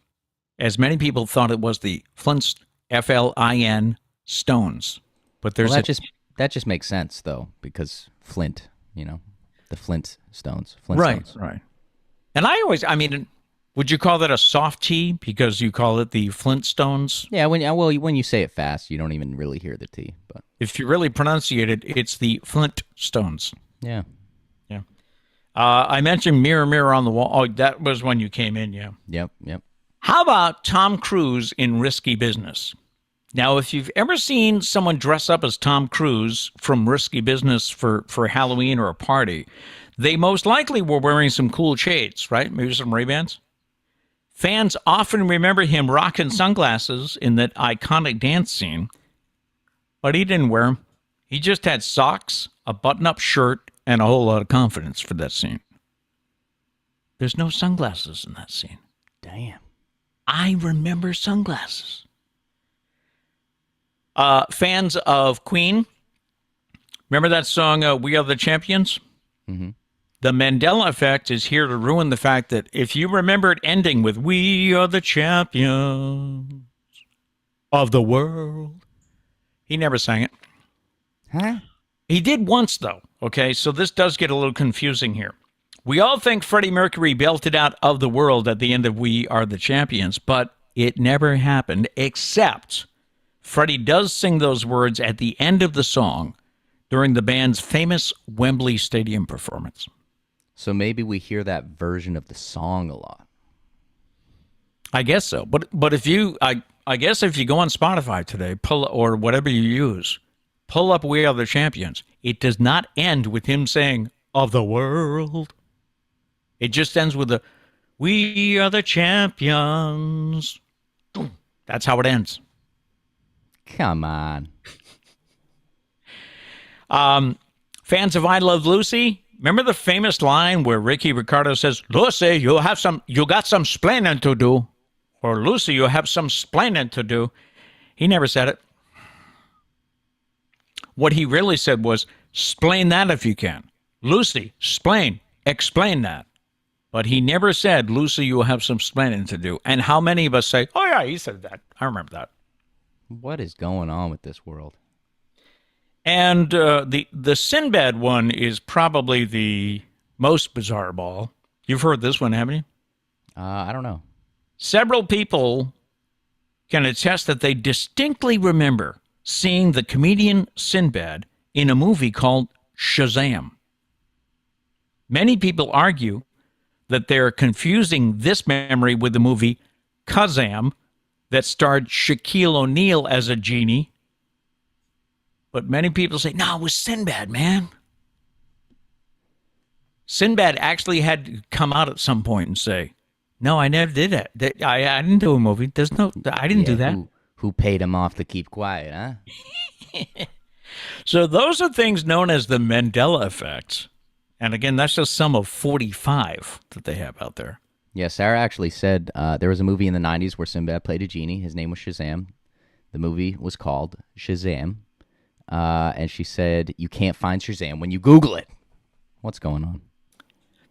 As many people thought it was the Flint, F-L-I-N, Stones. But there's that just makes sense, though, because Flint, the Flintstones. Right. And I mean, would you call that a soft T because you call it the Flintstones? Yeah, when you say it fast, you don't even really hear the T. But if you really pronunciate it, it's the Flintstones. Yeah. I mentioned Mirror, Mirror on the Wall. Oh, that was when you came in, yeah. Yep. How about Tom Cruise in Risky Business? Now, if you've ever seen someone dress up as Tom Cruise from Risky Business for Halloween or a party, they most likely were wearing some cool shades, right? Maybe some Ray-Bans. Fans often remember him rocking sunglasses in that iconic dance scene, but he didn't wear them. He just had socks, a button-up shirt, and a whole lot of confidence for that scene. There's no sunglasses in that scene. Damn. I remember sunglasses. Fans of Queen, remember that song, We Are the Champions? Mm-hmm. The Mandela Effect is here to ruin the fact that if you remember it ending with, We are the champions of the world, he never sang it. Huh? He did once, though. Okay, so this does get a little confusing here. We all think Freddie Mercury belted out of the world at the end of We Are the Champions, but it never happened, except Freddie does sing those words at the end of the song during the band's famous Wembley Stadium performance. So maybe we hear that version of the song a lot. I guess so. But if you, I guess if you go on Spotify today, or whatever you use, pull up We Are the Champions. It does not end with him saying, of the world. It just ends with the, We are the champions. That's how it ends. Come on. Fans of I Love Lucy, remember the famous line where Ricky Ricardo says, Lucy, you got some splaining to do. Or Lucy, you have some splaining to do. He never said it. What he really said was, "Splain that if you can. Lucy, explain that." But he never said, "Lucy, you will have some splaining to do." And how many of us say, "Oh yeah, he said that. I remember that." What is going on with this world? And the Sinbad one is probably the most bizarre of all. You've heard this one, haven't you? I don't know. Several people can attest that they distinctly remember seeing the comedian Sinbad in a movie called Shazam. Many people argue that they're confusing this memory with the movie Kazam that starred Shaquille O'Neal as a genie. But many people say, no, it was Sinbad, man. Sinbad actually had to come out at some point and say, no, I never did that. I didn't do a movie. I didn't do that. Who paid him off to keep quiet, huh? So those are things known as the Mandela Effect. And again, that's just some of 45 that they have out there. Yeah, Sarah actually said there was a movie in the 90s where Sinbad played a genie. His name was Shazam. The movie was called Shazam. And she said, you can't find Shazam when you Google it. What's going on?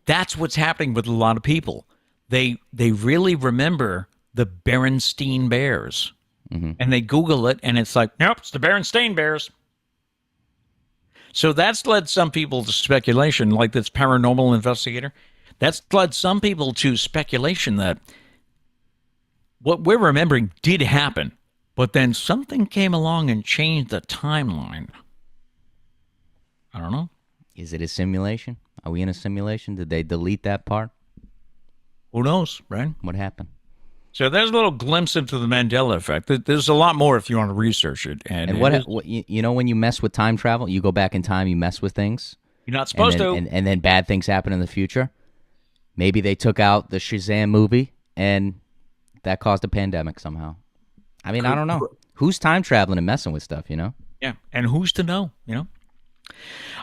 That's what's happening with a lot of people. They really remember the Berenstain Bears. Mm-hmm. And they Google it, and it's like, nope, it's the Berenstain Bears. So that's led some people to speculation, like this paranormal investigator. That's led some people to speculation that what we're remembering did happen, but then something came along and changed the timeline. I don't know. Is it a simulation? Are we in a simulation? Did they delete that part? Who knows, right? What happened? So there's a little glimpse into the Mandela Effect. There's a lot more if you want to research it. And what you know, when you mess with time travel, you go back in time, you mess with things. You're not supposed to. And then bad things happen in the future. Maybe they took out the Shazam movie, and that caused a pandemic somehow. I mean, I don't know. Who's time traveling and messing with stuff, you know? Yeah, and who's to know, you know?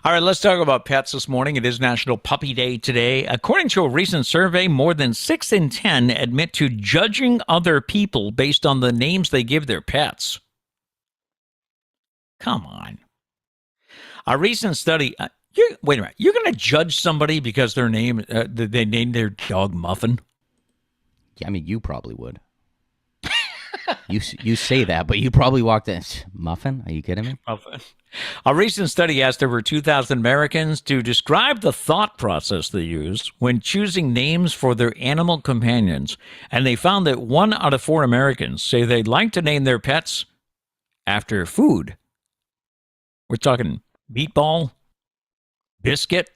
All right, let's talk about pets this morning. It is National Puppy Day today. According to a recent survey, more than 6 in 10 admit to judging other people based on the names they give their pets. Come on. A recent study... wait a minute. You're going to judge somebody because they named their dog Muffin? Yeah, I mean, you probably would. You say that, but you probably walked in. Muffin? Are you kidding me? Muffin. A recent study asked over 2,000 Americans to describe the thought process they used when choosing names for their animal companions, and they found that 1 out of 4 Americans say they'd like to name their pets after food. We're talking Meatball, Biscuit,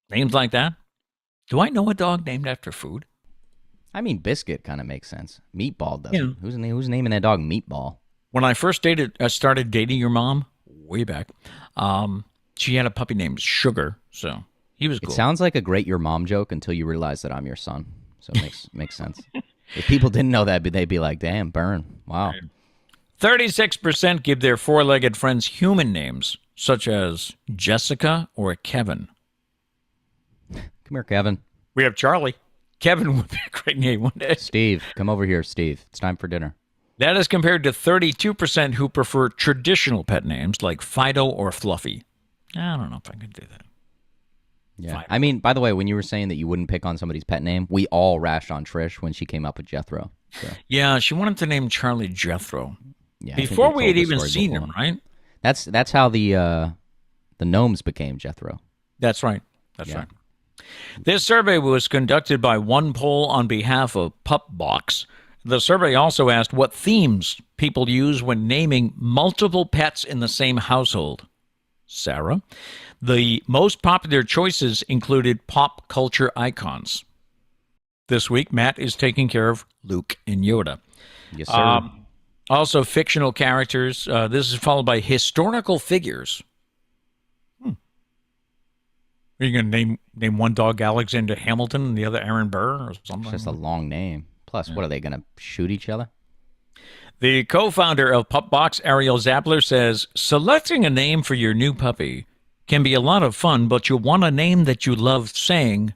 names like that. Do I know a dog named after food? I mean, Biscuit kind of makes sense. Meatball doesn't. Yeah. Who's naming that dog Meatball? When I first started dating your mom, way back, she had a puppy named Sugar, so he was cool. It sounds like a great your mom joke until you realize that I'm your son. So it makes sense. If people didn't know that, they'd be like, damn, burn. Wow. 36% give their 4-legged friends human names, such as Jessica or Kevin. Come here, Kevin. We have Charlie. Kevin would be a great name one day. Steve, come over here, Steve. It's time for dinner. That is compared to 32% who prefer traditional pet names like Fido or Fluffy. I don't know if I could do that. Yeah. Fido. I mean, by the way, when you were saying that you wouldn't pick on somebody's pet name, we all rashed on Trish when she came up with Jethro. So. Yeah, she wanted to name Charlie Jethro. Yeah, before we had even seen him, right? That's how the gnomes became Jethro. That's right. That's right. This survey was conducted by One Poll on behalf of PupBox. The survey also asked what themes people use when naming multiple pets in the same household. Sarah, the most popular choices included pop culture icons. This week, Matt is taking care of Luke and Yoda. Yes, sir. Also, fictional characters. This is followed by historical figures. Are you going to name one dog Alexander Hamilton and the other Aaron Burr or something? It's just a long name. Plus, what are they going to shoot each other? The co-founder of PupBox, Ariel Zappler, says, selecting a name for your new puppy can be a lot of fun, but you'll want a name that you love saying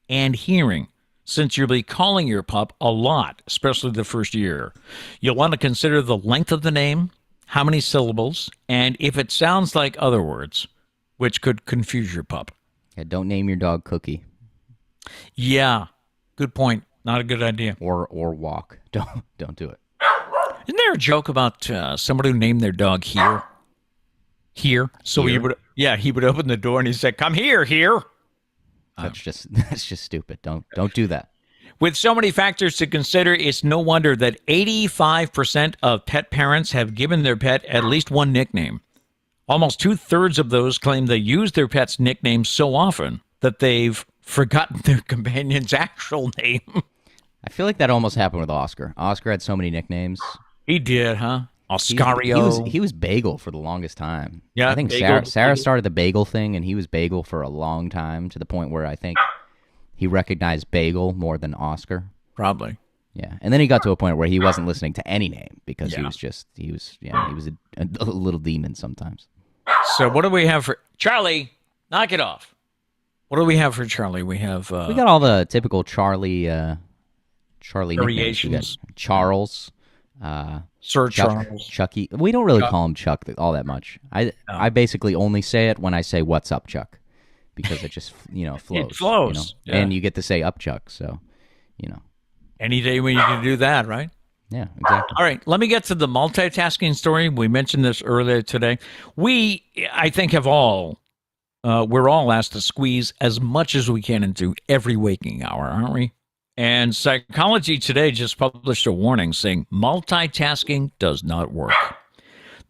and hearing, since you'll be calling your pup a lot, especially the first year. You'll want to consider the length of the name, how many syllables, and if it sounds like other words, which could confuse your pup. Yeah, don't name your dog Cookie. Yeah, good point. Not a good idea. Or Walk. Don't do it. Isn't there a joke about somebody who named their dog Here? Here. So Here? he would open the door and he said, "Come here." That's just stupid. Don't do that. With so many factors to consider, it's no wonder that 85% of pet parents have given their pet at least one nickname. Almost 2/3 of those claim they use their pet's nickname so often that they've forgotten their companion's actual name. I feel like that almost happened with Oscar. Oscar had so many nicknames. He did, huh? Oscario. He was Bagel for the longest time. Yeah, I think Sarah started the Bagel thing, and he was Bagel for a long time, to the point where I think he recognized Bagel more than Oscar. Probably. Yeah, and then he got to a point where he wasn't listening to any name because he was a little demon sometimes. So what do we have for Charlie? Knock it off. What do we have for Charlie? We have we got all the typical Charlie variations. nicknames. We got Charles, Sir Chuck, Charles, Chucky. We don't really call him Chuck all that much. I basically only say it when I say "What's up, Chuck," because it just flows. It flows, and you get to say "Up, Chuck." So, Any day when you can do that, right? Yeah, exactly. All right, let me get to the multitasking story. We mentioned this earlier today. We, I think, we're all asked to squeeze as much as we can into every waking hour, aren't we? And Psychology Today just published a warning saying multitasking does not work.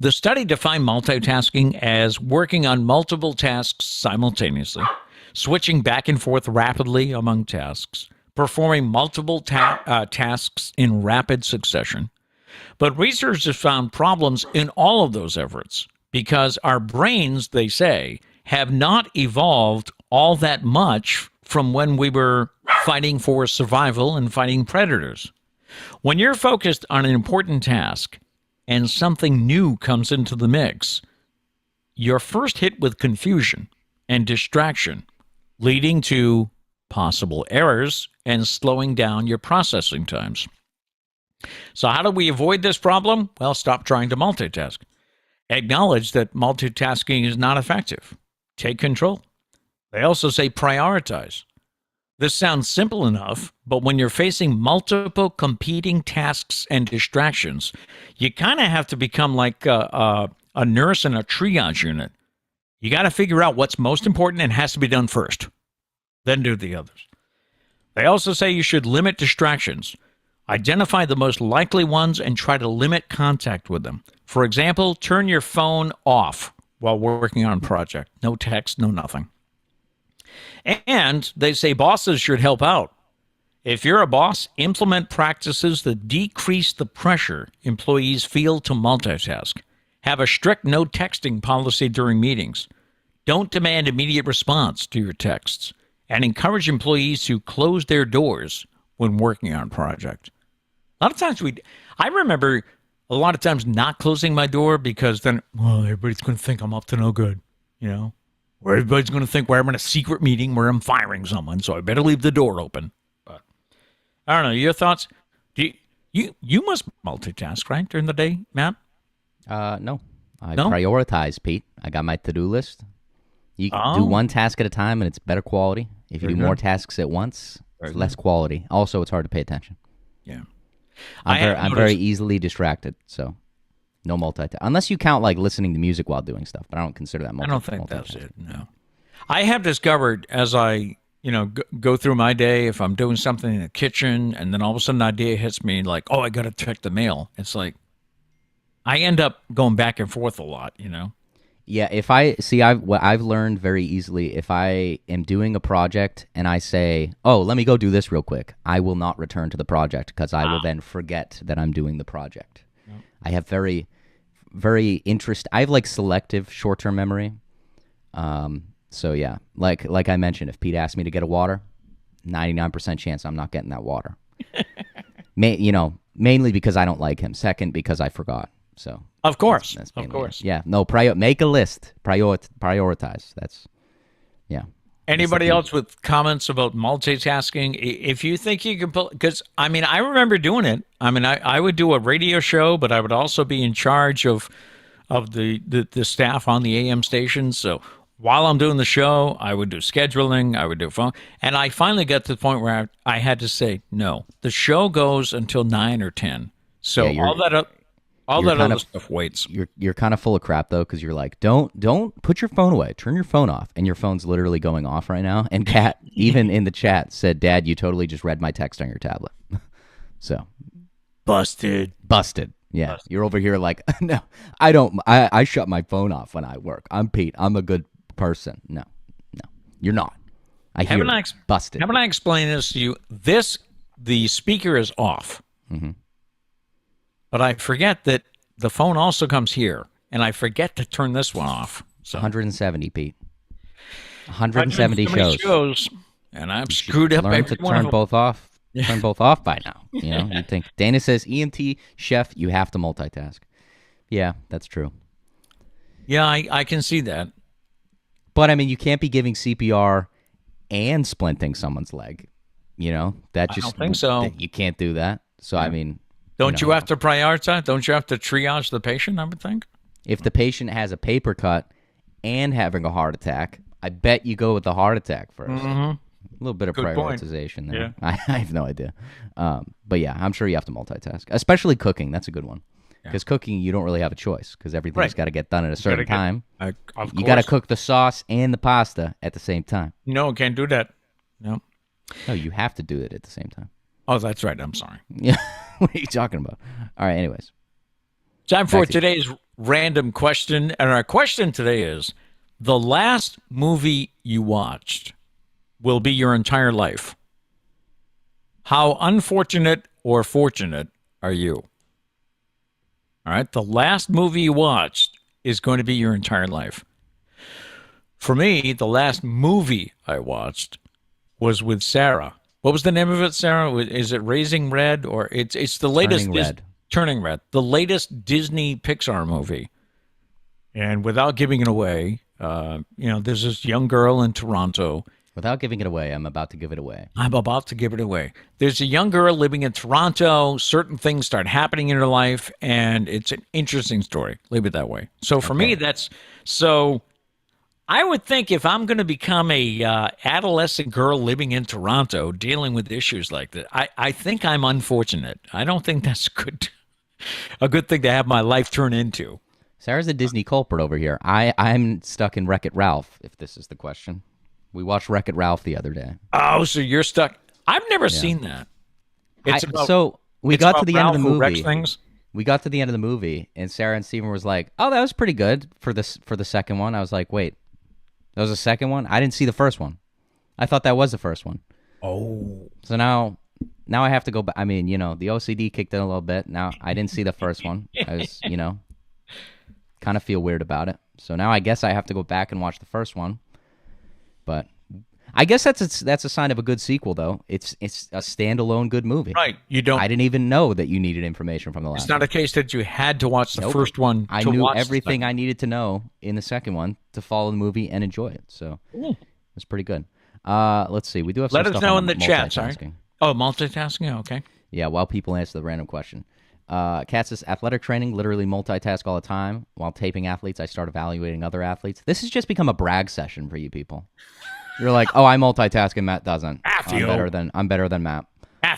The study defined multitasking as working on multiple tasks simultaneously, switching back and forth rapidly among tasks, performing multiple tasks in rapid succession. But researchers found problems in all of those efforts because our brains, they say, have not evolved all that much from when we were fighting for survival and fighting predators. When you're focused on an important task and something new comes into the mix, you're first hit with confusion and distraction, leading to possible errors and slowing down your processing times. So how do we avoid this problem? Well, stop trying to multitask. Acknowledge that multitasking is not effective. Take control. They also say prioritize. This sounds simple enough, but when you're facing multiple competing tasks and distractions, you kind of have to become like a nurse in a triage unit. You got to figure out what's most important and has to be done first, then do the others. They also say you should limit distractions. Identify the most likely ones and try to limit contact with them. For example, turn your phone off while working on a project. No text, no nothing. And they say bosses should help out. If you're a boss, implement practices that decrease the pressure employees feel to multitask. Have a strict no texting policy during meetings. Don't demand immediate response to your texts. And encourage employees to close their doors when working on a project. A lot of times I remember a lot of times not closing my door because then, well, everybody's going to think I'm up to no good, Or everybody's going to think we're having a secret meeting where I'm firing someone, so I better leave the door open. But I don't know. Your thoughts? You must multitask, right, during the day, Matt? No. I prioritize, Pete. I got my to-do list. You do one task at a time, and it's better quality. If you do more tasks at once, it's less quality. Also, it's hard to pay attention. Yeah. I'm very easily distracted, so no multitasking. Unless you count like listening to music while doing stuff, but I don't consider that multitasking. I don't think that's it, no. I have discovered as I, go through my day, if I'm doing something in the kitchen and then all of a sudden an idea hits me like, oh, I got to check the mail. It's like I end up going back and forth a lot, Yeah, what I've learned very easily, if I am doing a project and I say, oh, let me go do this real quick, I will not return to the project because I will then forget that I'm doing the project. Yep. I have very, very I have like selective short-term memory. So yeah, like I mentioned, if Pete asked me to get a water, 99% chance I'm not getting that water. Mainly because I don't like him. Second, because I forgot. So of course, yeah. No, make a list. Prioritize. That's yeah. Anybody else with comments about multitasking? If you think you can pull, because I remember doing it. I would do a radio show, but I would also be in charge of the staff on the AM station. So while I'm doing the show, I would do scheduling, I would do phone, and I finally got to the point where I had to say no. The show goes until 9 or 10. So all that other stuff waits. You're kind of full of crap though, because you're like, don't put your phone away. Turn your phone off, and your phone's literally going off right now. And Kat, even in the chat, said, "Dad, you totally just read my text on your tablet." So busted. Yeah, busted. You're over here like, no, I don't. I shut my phone off when I work. I'm Pete. I'm a good person. No, you're not. Busted. Haven't I explained this to you? The speaker is off. Mm-hmm. But I forget that the phone also comes here, and I forget to turn this one off. So 170, Pete. 170 shows. And I'm screwed up. Learn to turn both off. Turn both off by now. You think Dana says EMT chef, you have to multitask. Yeah, that's true. Yeah, I can see that. But you can't be giving CPR and splinting someone's leg. That just I don't think so. You can't do that. So yeah. Don't you have to prioritize? Don't you have to triage the patient, I would think? If the patient has a paper cut and having a heart attack, I bet you go with the heart attack first. Mm-hmm. A little bit of Good point. prioritization there. Yeah. I have no idea. But yeah, I'm sure you have to multitask, especially cooking. That's a good one. Because cooking, you don't really have a choice because everything's got to get done at a certain time. You got to cook the sauce and the pasta at the same time. No, can't do that. No. No, you have to do it at the same time. Oh, that's right. I'm sorry. Yeah. What are you talking about? All right, anyways. Time for today's random question. And our question today is, the last movie you watched will be your entire life. How unfortunate or fortunate are you? All right, the last movie you watched is going to be your entire life. For me, the last movie I watched was with Sarah. What was the name of it, Sarah? Is it Raising Red, or it's the latest Turning Red, the latest Disney Pixar movie. And without giving it away, there's this young girl in Toronto. Without giving it away, I'm about to give it away. I'm about to give it away. There's a young girl living in Toronto. Certain things start happening in her life, and it's an interesting story. Leave it that way. So for me, I would think if I'm going to become a adolescent girl living in Toronto, dealing with issues like that, I think I'm unfortunate. I don't think that's a good thing to have my life turn into. Sarah's a Disney culprit over here. I'm stuck in Wreck-It Ralph, if this is the question. We watched Wreck-It Ralph the other day. Oh, so you're stuck. I've never seen that. We got to the end of the movie. Things. We got to the end of the movie, and Sarah and Steven was like, "Oh, that was pretty good for the second one." I was like, "Wait, that was the second one? I didn't see the first one. I thought that was the first one." Oh. So now I have to go back. I mean, the OCD kicked in a little bit. Now I didn't see the first one. I was, kind of feel weird about it. So now I guess I have to go back and watch the first one. But I guess that's a sign of a good sequel, though. It's a standalone good movie. Right. You don't. I didn't even know that you needed information from the last. It's not a case that you had to watch the first one. I knew everything I needed to know in the second one to follow the movie and enjoy it. So it's pretty good. Let's see. We do have some Let stuff us know on in the chat. Sorry. Oh, multitasking. Okay. Yeah. While people answer the random question. Kat says, athletic training, literally multitask all the time. While taping athletes, I start evaluating other athletes. This has just become a brag session for you people. You're like, oh, I multitask and Matt doesn't. I'm better than Matt.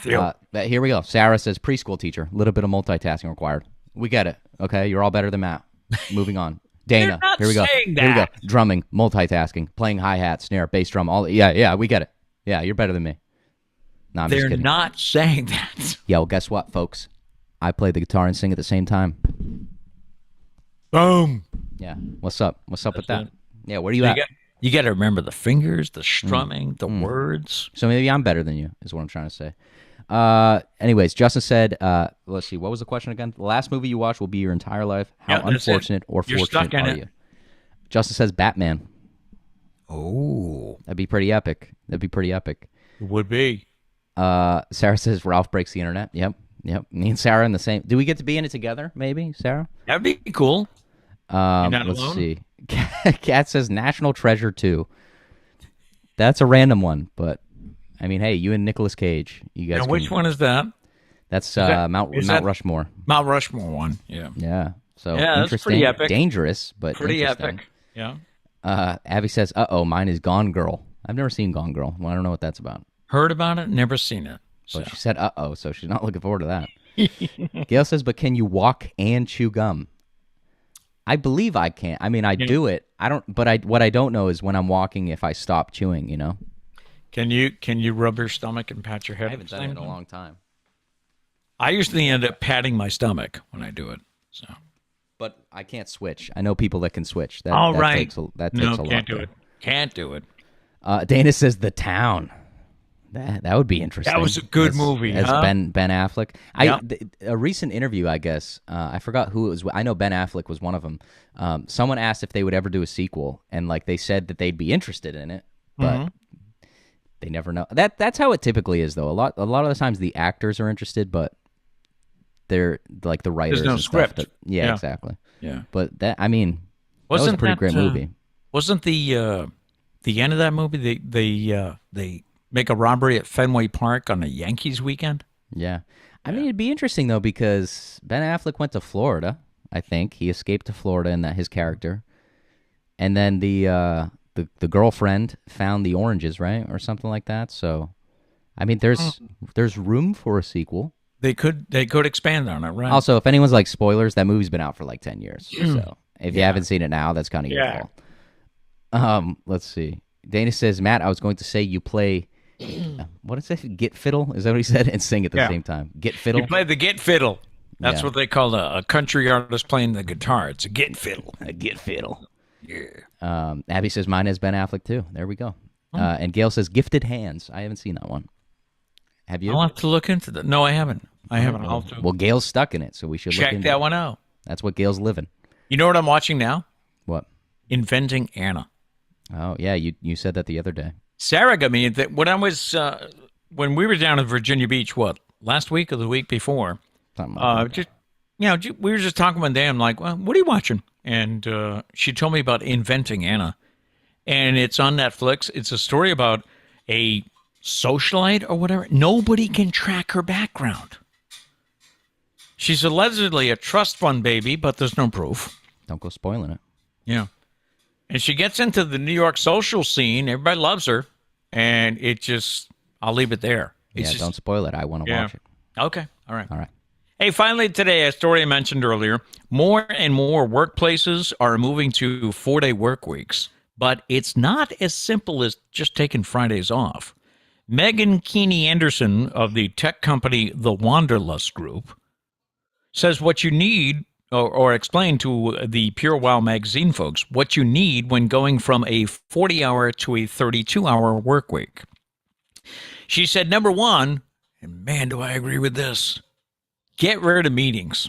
Here we go. Sarah says, preschool teacher, little bit of multitasking required. We get it. Okay, you're all better than Matt. Moving on. Dana, here we go. Here we go. Drumming, multitasking, playing hi-hat, snare, bass drum. Yeah, we get it. Yeah, you're better than me. No, I'm just kidding. They're not saying that. Yeah, well, guess what, folks? I play the guitar and sing at the same time. Boom. Yeah. What's up? What's up with that? Yeah, where are you at? You got to remember the fingers, the strumming, the words. So maybe I'm better than you, is what I'm trying to say. Anyways, Justin said, let's see, what was the question again? The last movie you watch will be your entire life. How unfortunate or fortunate are you? Justin says Batman. Oh. That'd be pretty epic. It would be. Sarah says Ralph breaks the internet. Yep. Me and Sarah in the same. Do we get to be in it together, maybe, Sarah? That'd be cool. Let's see. Kat says National Treasure 2. That's a random one, but I mean, hey, you and Nicolas Cage. You guys. Now, which one is that? That's Mount Rushmore. Mount Rushmore one. Yeah. Yeah. So that's interesting, pretty epic. Dangerous, but pretty interesting. epic. Yeah. Abby says, mine is Gone Girl. I've never seen Gone Girl. Well, I don't know what that's about. Heard about it, never seen it. So. But she said, so she's not looking forward to that. Gail says, but can you walk and chew gum? I believe I can. I mean, I do it. I don't. But what I don't know is when I'm walking, if I stop chewing, Can you rub your stomach and pat your head? I haven't done it in a long time. I usually end up patting my stomach when I do it. So. But I can't switch. I know people that can switch. That takes a lot. Can't do it. Dana says The Town. That would be interesting. That was a good movie. As Ben Affleck. A recent interview, I guess. I forgot who it was. I know Ben Affleck was one of them. Someone asked if they would ever do a sequel, and they said that they'd be interested in it, but they never know. That's how it typically is, though. A lot of the times the actors are interested, but they're like the writers. There's no and script. Stuff. Yeah, exactly. Yeah, but that was a pretty great movie. Wasn't the end of that movie? They make a robbery at Fenway Park on a Yankees weekend? Yeah. I mean, it'd be interesting, though, because Ben Affleck went to Florida, I think. He escaped to Florida in his character. And then the the girlfriend found the oranges, right, or something like that. So, I mean, there's room for a sequel. They could expand on it, right? Also, if anyone's like spoilers, that movie's been out for like 10 years. So if you haven't seen it now, that's kind of your fault. Let's see. Dana says, Matt, I was going to say you play, what is it? Get fiddle? Is that what he said? And sing at the same time. Get fiddle? You play the get fiddle. That's what they call a country artist playing the guitar. It's a get fiddle. A get fiddle. Yeah. Abby says, mine has Ben Affleck too. There we go. And Gail says, Gifted Hands. I haven't seen that one. Have you? I'll have to look into that. No, I haven't. I'll have to well, Gail's stuck in it, so we should check look into that one out. That's what Gail's living. You know what I'm watching now? What? Inventing Anna. Oh, yeah, you said that the other day. Sarah got me that when I was when we were down in Virginia Beach, last week or the week before? Something like that. We were just talking one day. I'm like, well, what are you watching? And she told me about Inventing Anna, and it's on Netflix. It's a story about a socialite or whatever. Nobody can track her background. She's allegedly a trust fund baby, but there's no proof. Don't go spoiling it. Yeah. And she gets into the New York social scene. Everybody loves her. And I'll leave it there. Don't spoil it. I want to watch it. Okay. All right. All right. Hey, finally today, a story I mentioned earlier. More and more workplaces are moving to 4-day work weeks. But it's not as simple as just taking Fridays off. Megan Keeney Anderson of the tech company The Wanderlust Group says what you need, or explain to the Pure Wow magazine folks, what you need when going from a 40-hour to a 32-hour work week. She said, number one, and man, do I agree with this, get rid of meetings.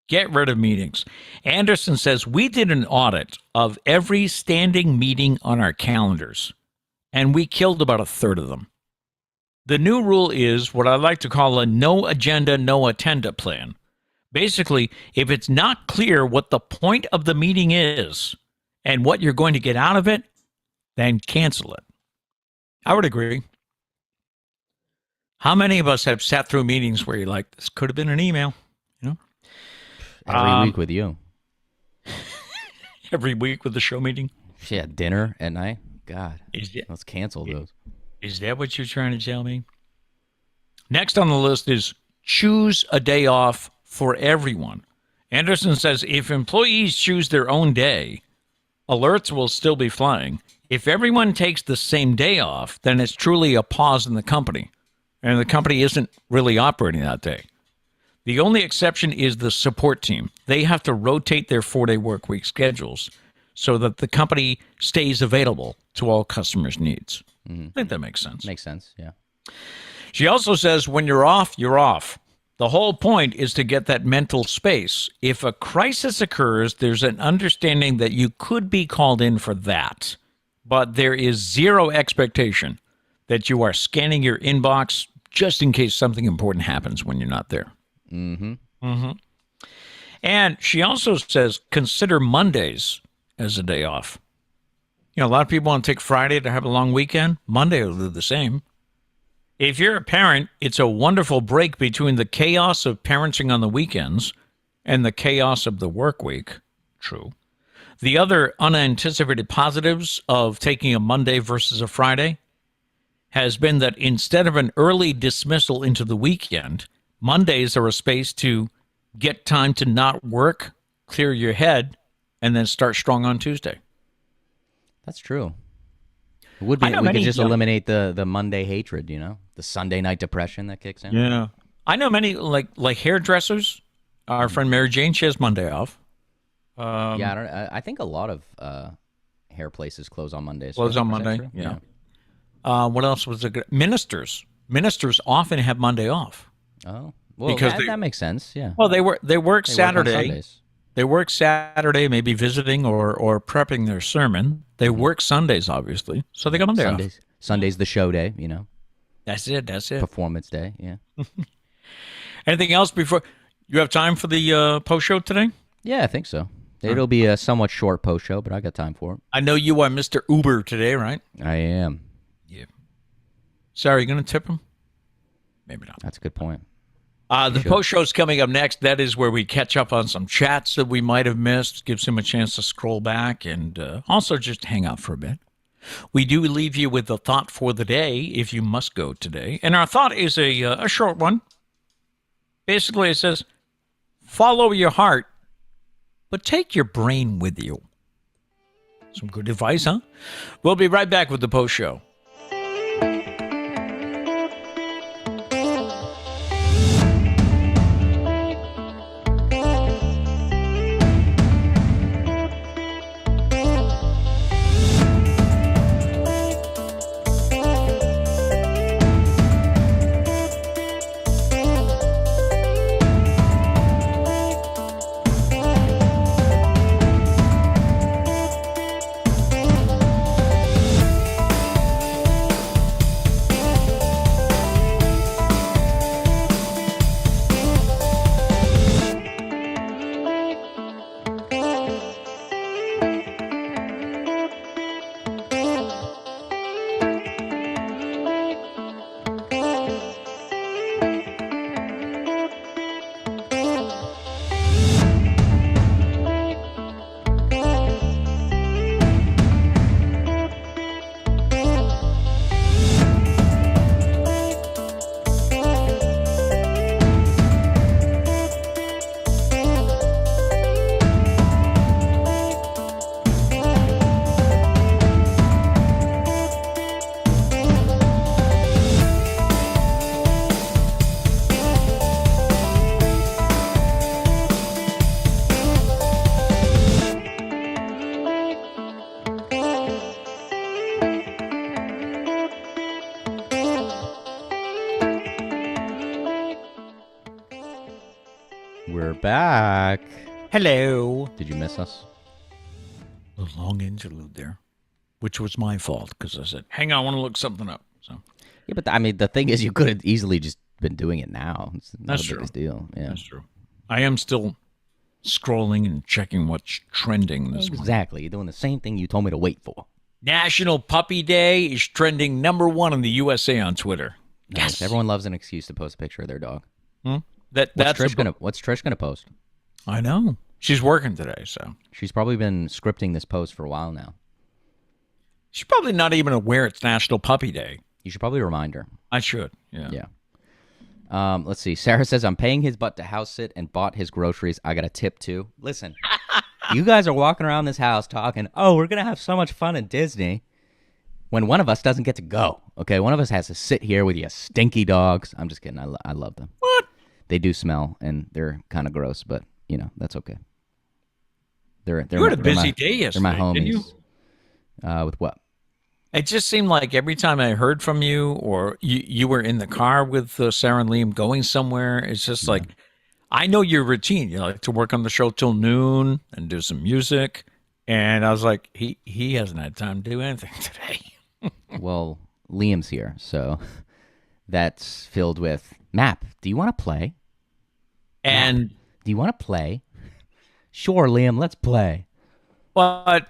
Get rid of meetings. Anderson says, we did an audit of every standing meeting on our calendars, and we killed about a third of them. The new rule is what I like to call a no agenda, no attenda plan. Basically, if it's not clear what the point of the meeting is and what you're going to get out of it, then cancel it. I would agree. How many of us have sat through meetings where you're like, this could have been an email, Every week with you. Every week with the show meeting? Yeah, dinner at night. God, let's cancel those. Is that what you're trying to tell me? Next on the list is choose a day off for everyone. Anderson says if employees choose their own day, alerts will still be flying. If everyone takes the same day off, then it's truly a pause in the company, and the company isn't really operating that day. The only exception is the support team. They have to rotate their 4-day work week schedules so that the company stays available to all customers' needs. I think that makes sense. Makes sense, yeah. She also says when you're off, you're off. The whole point is to get that mental space. If a crisis occurs, there's an understanding that you could be called in for that. But there is zero expectation that you are scanning your inbox just in case something important happens when you're not there. And she also says consider Mondays as a day off. A lot of people want to take Friday to have a long weekend. Monday will do the same. If you're a parent, it's a wonderful break between the chaos of parenting on the weekends and the chaos of the work week. True. The other unanticipated positives of taking a Monday versus a Friday has been that instead of an early dismissal into the weekend, Mondays are a space to get time to not work, clear your head, and then start strong on Tuesday. That's true. It would be. We could just eliminate the Monday hatred, the Sunday night depression that kicks in. Yeah, I know many like hairdressers. Our friend Mary Jane, she has Monday off. I think a lot of hair places close on Mondays. Close on Monday. Yeah. What else was it? Ministers often have Monday off. Oh, well, because that makes sense. Yeah. Well, they work Saturday. They work Saturday, maybe visiting or prepping their sermon. They work Sundays, obviously, so they got Monday off. Sunday's the show day, That's it. Performance day, yeah. Anything else before you have time for the post show today? Yeah, I think so. It'll be a somewhat short post show, but I got time for it. I know you are Mr. Uber today, right? I am. Yeah. Sorry, you going to tip him? Maybe not. That's a good point. The post show's coming up next. That is where we catch up on some chats that we might have missed, gives him a chance to scroll back, and also just hang out for a bit. We do leave you with a thought for the day if you must go today. And our thought is a short one. Basically, it says, follow your heart, but take your brain with you. Some good advice, huh? We'll be right back with the post show. We're back. Hello. Did you miss us? A long interlude there, which was my fault because I said, hang on, I want to look something up. So Yeah, but I mean, the thing is, you could have easily just been doing it now. It's not That's a big true. deal. Yeah, That's true. I am still scrolling and checking what's trending this morning. exactly. You're doing the same thing you told me to wait for. National Puppy Day is trending #1 in the USA on Twitter. Nice. Everyone loves an excuse to post a picture of their dog. That's What's Trish gonna post? I know. She's working today, so She's probably been scripting this post for a while now. she's probably not even aware it's National Puppy Day. You should probably remind her. I should. Yeah. Yeah. Let's see. Sarah says, I'm paying his butt to house sit and bought his groceries. I got a tip too. Listen, you guys are walking around this house talking, oh, we're going to have so much fun at Disney, when one of us doesn't get to go. Okay, one of us has to sit here with you stinky dogs. I'm just kidding. I love them. What? They do smell, and they're kind of gross, but, you know, that's okay. You had a busy day yesterday, They're my homies. didn't you? With what? It just seemed like every time I heard from you or you were in the car with Sarah and Liam going somewhere, it's just like, I know your routine. You like to work on the show till noon and do some music. And I was like, he hasn't had time to do anything today. Well, Liam's here, so that's filled with, Map, do you want to play? And Map, do you want to play? Sure, Liam, let's play. but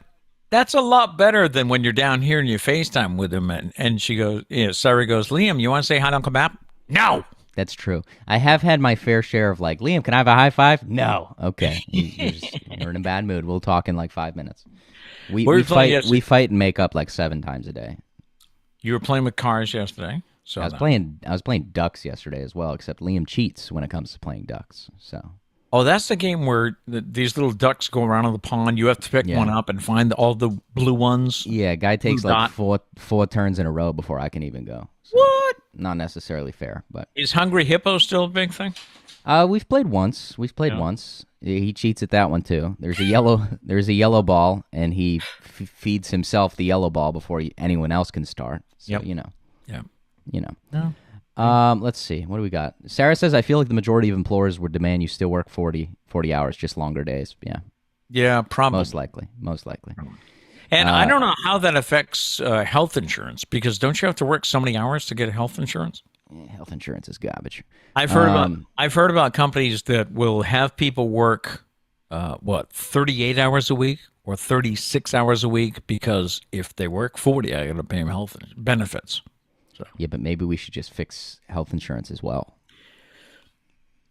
that's a lot better than when you're down here and you FaceTime with him and she goes, Sarah goes, Liam, you want to say hi to Uncle Map? No. That's true. I have had my fair share of like, Liam, can I have a high five? No. Okay. You're in a bad mood. We'll talk in like 5 minutes. We fight and make up like 7 times a day. You were playing with cars yesterday. So I was playing ducks yesterday as well, except Liam cheats when it comes to playing ducks. So Oh, that's the game where these little ducks go around in the pond. You have to pick one up and find all the blue ones. Yeah, guy takes Blue like dot. four turns in a row before I can even go. So, What? not necessarily fair, but Is Hungry Hippo still a big thing? we've played once. Once. He cheats at that one too. There's a yellow ball, and he feeds himself the yellow ball before anyone else can start. So Yep. you know. Yeah. No. Let's see. What do we got? Sarah says, I feel like the majority of employers would demand you still work 40 hours, just longer days. Yeah, Yeah, probably. most likely. And I don't know how that affects health insurance because don't you have to work so many hours to get health insurance? Health insurance is garbage. I've heard about companies that will have people work 38 hours a week or 36 hours a week because if they work 40, I got to pay them health benefits. Yeah, but maybe we should just fix health insurance as well.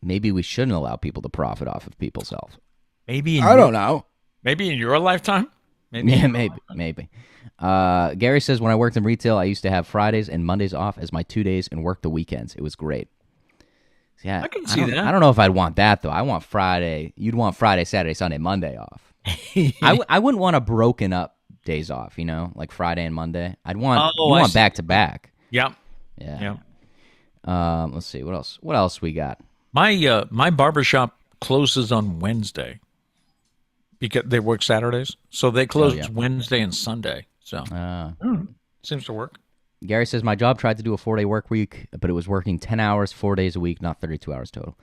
maybe we shouldn't allow people to profit off of people's health. Maybe I don't know. Maybe in your lifetime? Yeah, maybe. Gary says, when I worked in retail, I used to have Fridays and Mondays off as my 2 days and work the weekends. It was great. Yeah, I can see that. I don't know if I'd want that, though. I want Friday. You'd want Friday, Saturday, Sunday, Monday off. I wouldn't want a broken up days off, like Friday and Monday. I'd want back to back. Yep. Yeah. Let's see. What else? What else we got? My barbershop closes on Wednesday because they work Saturdays. So they close Wednesday and Sunday. So seems to work. Gary says, my job tried to do a 4-day work week, but it was working 10 hours, 4 days a week, not 32 hours total,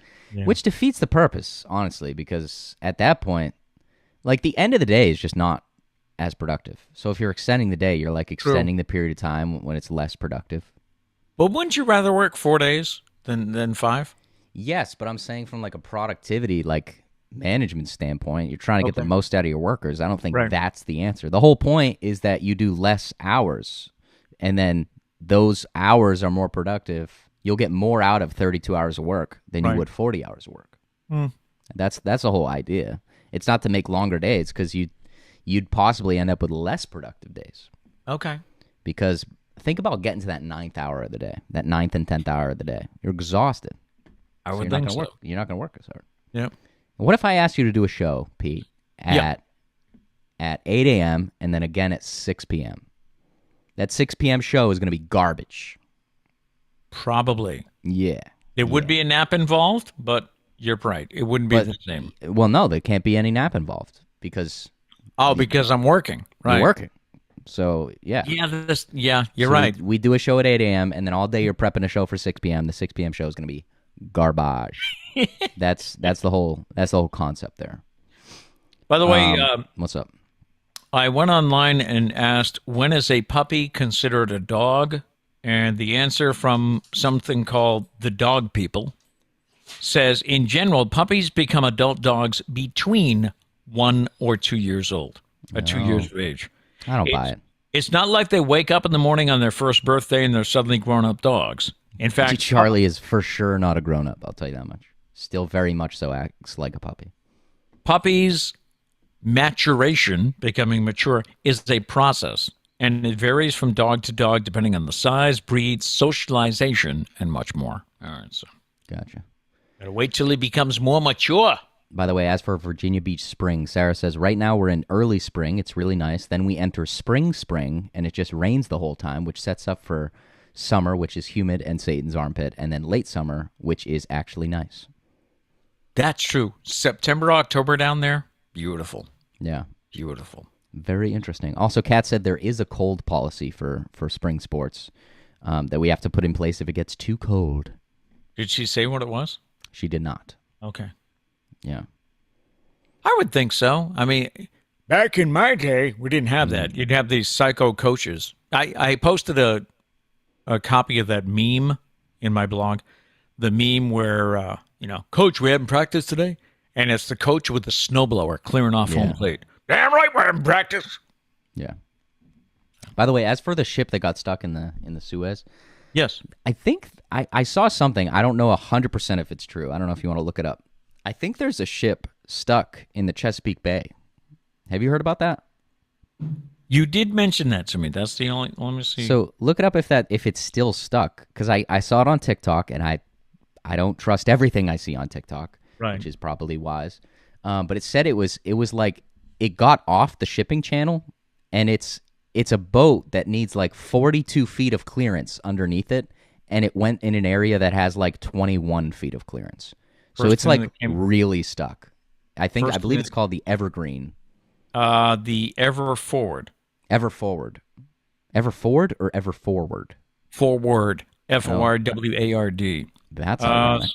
which defeats the purpose, honestly, because at that point, like the end of the day is just not as productive. So if you're extending the day, you're like extending the period of time when it's less productive. But wouldn't you rather work 4 days than 5? Yes, but I'm saying from like a productivity, like management standpoint, you're trying to get the most out of your workers. I don't think that's the answer. The whole point is that you do less hours, and then those hours are more productive. You'll get more out of 32 hours of work than you would 40 hours of work. That's the whole idea. It's not to make longer days, because you'd possibly end up with less productive days. Okay. Because think about getting to that 9th hour of the day, that 9th and 10th hour of the day. You're exhausted. I would think so. You're not going to work as hard. Yeah. What if I asked you to do a show, Pete, at 8 a.m. and then again at 6 p.m.? That 6 p.m. show is going to be garbage. Probably. Yeah. There would be a nap involved, but you're right. It wouldn't be the same. Well, no, there can't be any nap involved because... because I'm working. Right. You're working. So, yeah. You're right. We do a show at 8 a.m. and then all day you're prepping a show for 6 p.m. The 6 p.m. show is going to be garbage. That's the whole concept there. By the way, what's up? I went online and asked, when is a puppy considered a dog? And the answer from something called the Dog People says, in general, puppies become adult dogs between 1 or 2 years old, 2 years of age. I don't buy it. It's not like they wake up in the morning on their first birthday and they're suddenly grown-up dogs. In fact, Charlie is for sure not a grown-up, I'll tell you that much. Still very much so acts like a puppy. Puppies' maturation, becoming mature, is a process, and it varies from dog to dog depending on the size, breed, socialization, and much more. All right, so gotcha. Gotta wait till he becomes more mature. By the way, as for Virginia Beach spring, Sarah says, right now we're in early spring. It's really nice. Then we enter spring, and it just rains the whole time, which sets up for summer, which is humid and Satan's armpit, and then late summer, which is actually nice. That's true. September, October down there, beautiful. Yeah. Beautiful. Very interesting. Also, Kat said there is a cold policy for spring sports that we have to put in place if it gets too cold. Did she say what it was? She did not. Okay. Yeah. I would think so. I mean, back in my day, we didn't have that. You'd have these psycho coaches. I posted a copy of that meme in my blog, the meme where, Coach, we haven't practiced today. And it's the coach with the snowblower clearing off home plate. Damn right we're in practice. Yeah. By the way, as for the ship that got stuck in the Suez, yes, I think I saw something. I don't know 100% if it's true. I don't know if you want to look it up. I think there's a ship stuck in the Chesapeake Bay. Have you heard about that? You did mention that to me. That's the only. Let me see. So look it up if it's still stuck, because I saw it on TikTok, and I don't trust everything I see on TikTok, right, which is probably wise. But it said it was like it got off the shipping channel, and it's a boat that needs like 42 feet of clearance underneath it, and it went in an area that has like 21 feet of clearance. So it's like really stuck. I believe it's called the Evergreen. The Ever Forward. Ever Forward. Ever Forward or Ever Forward? Forward. Forward. That's ironic.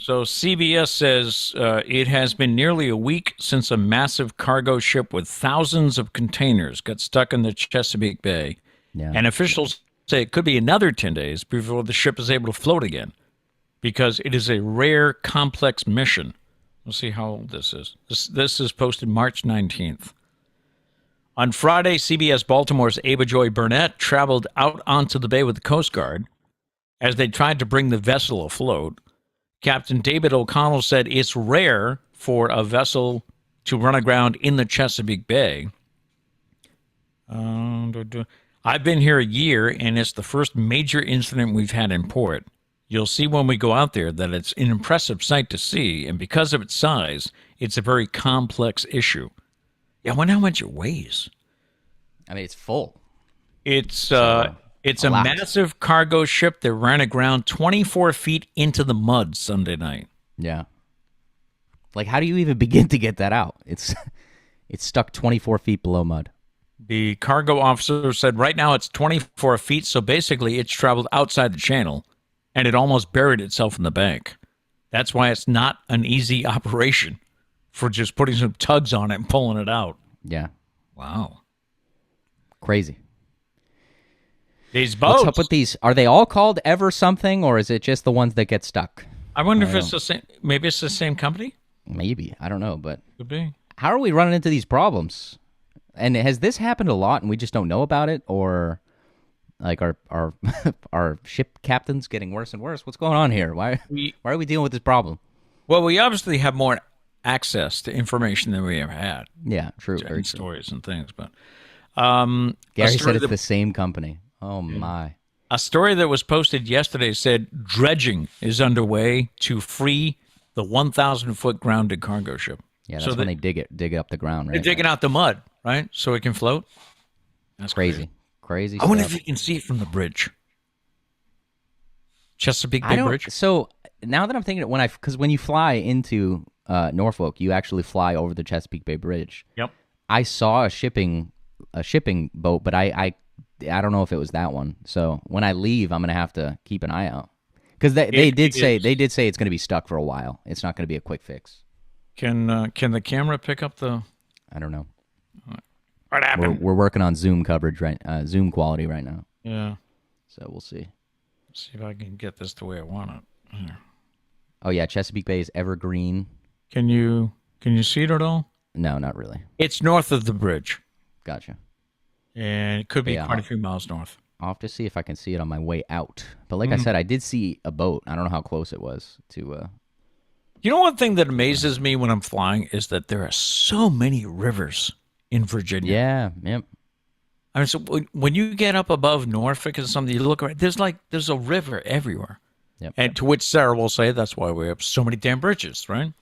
So CBS says it has been nearly a week since a massive cargo ship with thousands of containers got stuck in the Chesapeake Bay. Yeah. And officials say it could be another 10 days before the ship is able to float again, because it is a rare, complex mission. We'll see how old this is. This is posted March 19th. On Friday, CBS Baltimore's Ava Joy Burnett traveled out onto the bay with the Coast Guard as they tried to bring the vessel afloat. Captain David O'Connell said it's rare for a vessel to run aground in the Chesapeake Bay. I've been here a year, and it's the first major incident we've had in port. You'll see when we go out there that it's an impressive sight to see, and because of its size, it's a very complex issue. Yeah, I wonder how much it weighs. I mean, it's full. It's a massive cargo ship that ran aground 24 feet into the mud Sunday night. Yeah. Like, how do you even begin to get that out? It's stuck 24 feet below mud. The cargo officer said right now it's 24 feet, so basically it's traveled outside the channel, and it almost buried itself in the bank. That's why it's not an easy operation for just putting some tugs on it and pulling it out. Yeah. Wow. Crazy. These boats. What's up with these? Are they all called Ever something, or is it just the ones that get stuck? I wonder if it's the same. Maybe it's the same company? Maybe. I don't know, but Could be. How are we running into these problems? And has this happened a lot and we just don't know about it? Or like our our ship captains getting worse and worse? What's going on here? Why are we dealing with this problem? Well, we obviously have more access to information than we ever had. Yeah, true. Very stories true. and things, but Gary said it's the same company. Oh my. A story that was posted yesterday said dredging is underway to free the 1,000-foot grounded cargo ship. Yeah, that's when they dig up the ground, right? They're digging out the mud, right? So it can float. That's crazy. Crazy I wonder stuff. if you can see it from the bridge. Chesapeake Bay Bridge? So now that I'm thinking, because when you fly into Norfolk, you actually fly over the Chesapeake Bay Bridge. Yep. I saw a shipping boat, but I don't know if it was that one. So when I leave, I'm gonna have to keep an eye out because they did say it's gonna be stuck for a while. It's not gonna be a quick fix. Can the camera pick up the? I don't know. What happened? We're working on Zoom coverage Zoom quality right now. Yeah. So we'll see. Let's see if I can get this the way I want it. Here. Oh yeah, Chesapeake Bay is evergreen. Can you see it at all? No, not really. It's north of the bridge. Gotcha. And it could be quite a few miles north. I'll have to see if I can see it on my way out. But like I said, I did see a boat. I don't know how close it was to... You know, one thing that amazes me when I'm flying is that there are so many rivers in Virginia. Yeah, yep. I mean, so when you get up above Norfolk and something, you look around, there's a river everywhere. Yep. And to which Sarah will say, that's why we have so many damn bridges, right?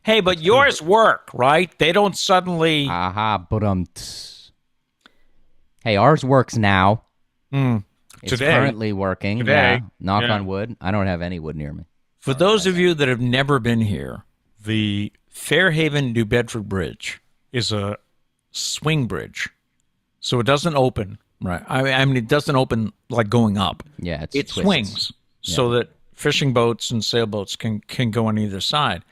Hey, but yours work, right? They don't suddenly... Hey, ours works now. It's Today. currently working. Today. Yeah. Knock on wood. I don't have any wood near me. For those of you that have never been here, the Fairhaven, New Bedford Bridge is a swing bridge. So it doesn't open, right? I mean, it doesn't open like going up. Yeah, it swings so that fishing boats and sailboats can go on either side.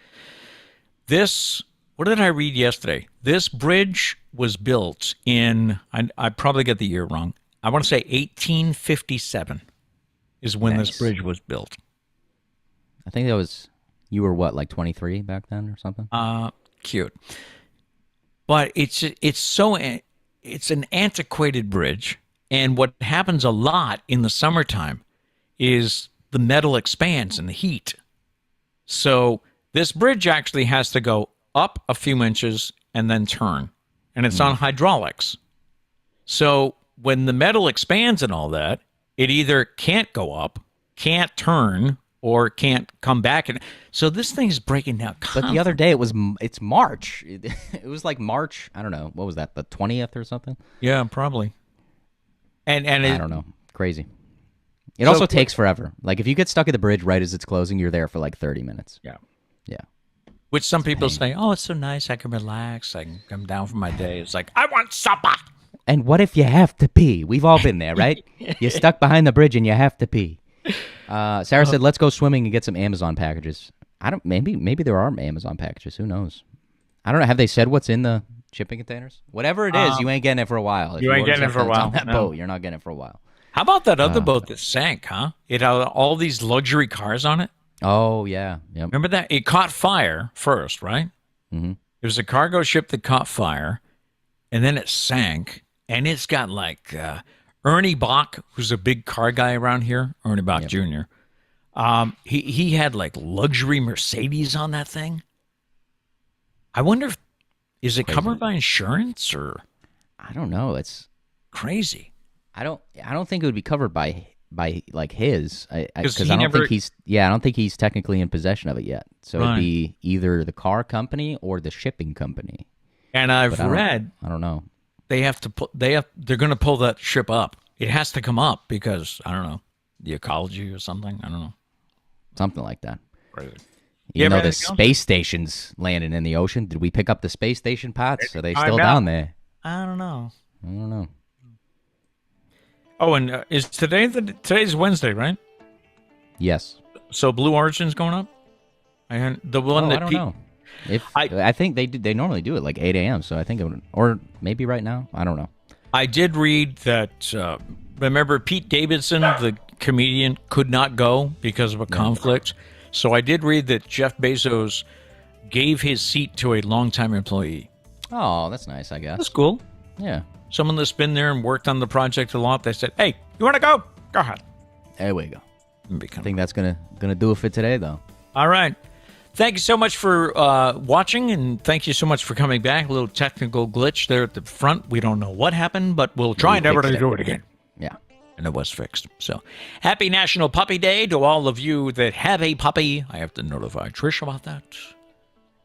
What did I read yesterday? This bridge was built in, I probably get the year wrong. I want to say 1857 is when this bridge was built. I think that was, you were what, like 23 back then or something? Cute. But it's an antiquated bridge, and what happens a lot in the summertime is the metal expands in the heat. So this bridge actually has to go up a few inches and then turn, and it's on hydraulics. So when the metal expands and all that, it either can't go up, can't turn, or can't come back. And so this thing is breaking down constantly. But the other day it's March. It was like March, I don't know, what was that, the 20th or something? Yeah, probably. And I don't know. Crazy. It also takes forever. Like if you get stuck at the bridge right as it's closing, you're there for like 30 minutes. Yeah. Yeah. Which some people say, oh, it's so nice. I can relax. I can come down from my day. It's like, I want supper. And what if you have to pee? We've all been there, right? You're stuck behind the bridge and you have to pee. Sarah said, let's go swimming and get some Amazon packages. Maybe there are Amazon packages. Who knows? I don't know. Have they said what's in the shipping containers? Whatever it is, you ain't getting it for a while. If you ain't getting it for a while. On that boat, you're not getting it for a while. How about that other boat that sank, huh? It had all these luxury cars on it. Oh, yeah. Yep. Remember that? It caught fire first, right? Mm-hmm. It was a cargo ship that caught fire, and then it sank, and it's got like Ernie Bach, who's a big car guy around here, Ernie Bach Jr., He had like luxury Mercedes on that thing. I wonder if is it covered by insurance or I don't know. It's crazy. I don't think it would be covered by like his because he I don't never- think I don't think he's technically in possession of it yet. So Right. it'd be either the car company or the shipping company. And I've But read I don't know. they're going to pull that ship up. It has to come up because I don't know the ecology or something. I don't know. Something like that. Right. You know, the anything else? space station's landing in the ocean. Did we pick up the space station pots? Are they I still know. down there? I don't know. I don't know. Oh, and is today's Wednesday, right? Yes. So Blue Origin's going up. And the one that I don't Pete- know. If I- I think they normally do it like 8 a.m. So I think it would, or maybe right now. I don't know. I did read that. Remember, Pete Davidson, the comedian, could not go because of a conflict. So I did read that Jeff Bezos gave his seat to a longtime employee. Oh, that's nice. I guess. That's cool. Yeah. Someone that's been there and worked on the project a lot. They said, "Hey, you want to go? Go ahead." There we go. It'd be I kinda think that's gonna do it for today, though. All right. Thank you so much for watching, and thank you so much for coming back. A little technical glitch there at the front. We don't know what happened, but we'll try never to fixed do it again. Yeah. And it was fixed. So, happy National Puppy Day to all of you that have a puppy. I have to notify Trish about that.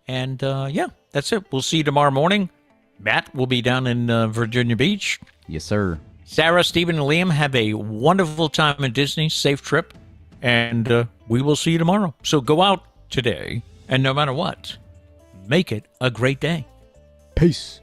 And yeah, that's it. We'll see you tomorrow morning. Matt will be down in Virginia Beach. Yes, sir. Sarah, Stephen, and Liam have a wonderful time in Disney. Safe trip. And we will see you tomorrow. So go out today, and no matter what, make it a great day. Peace.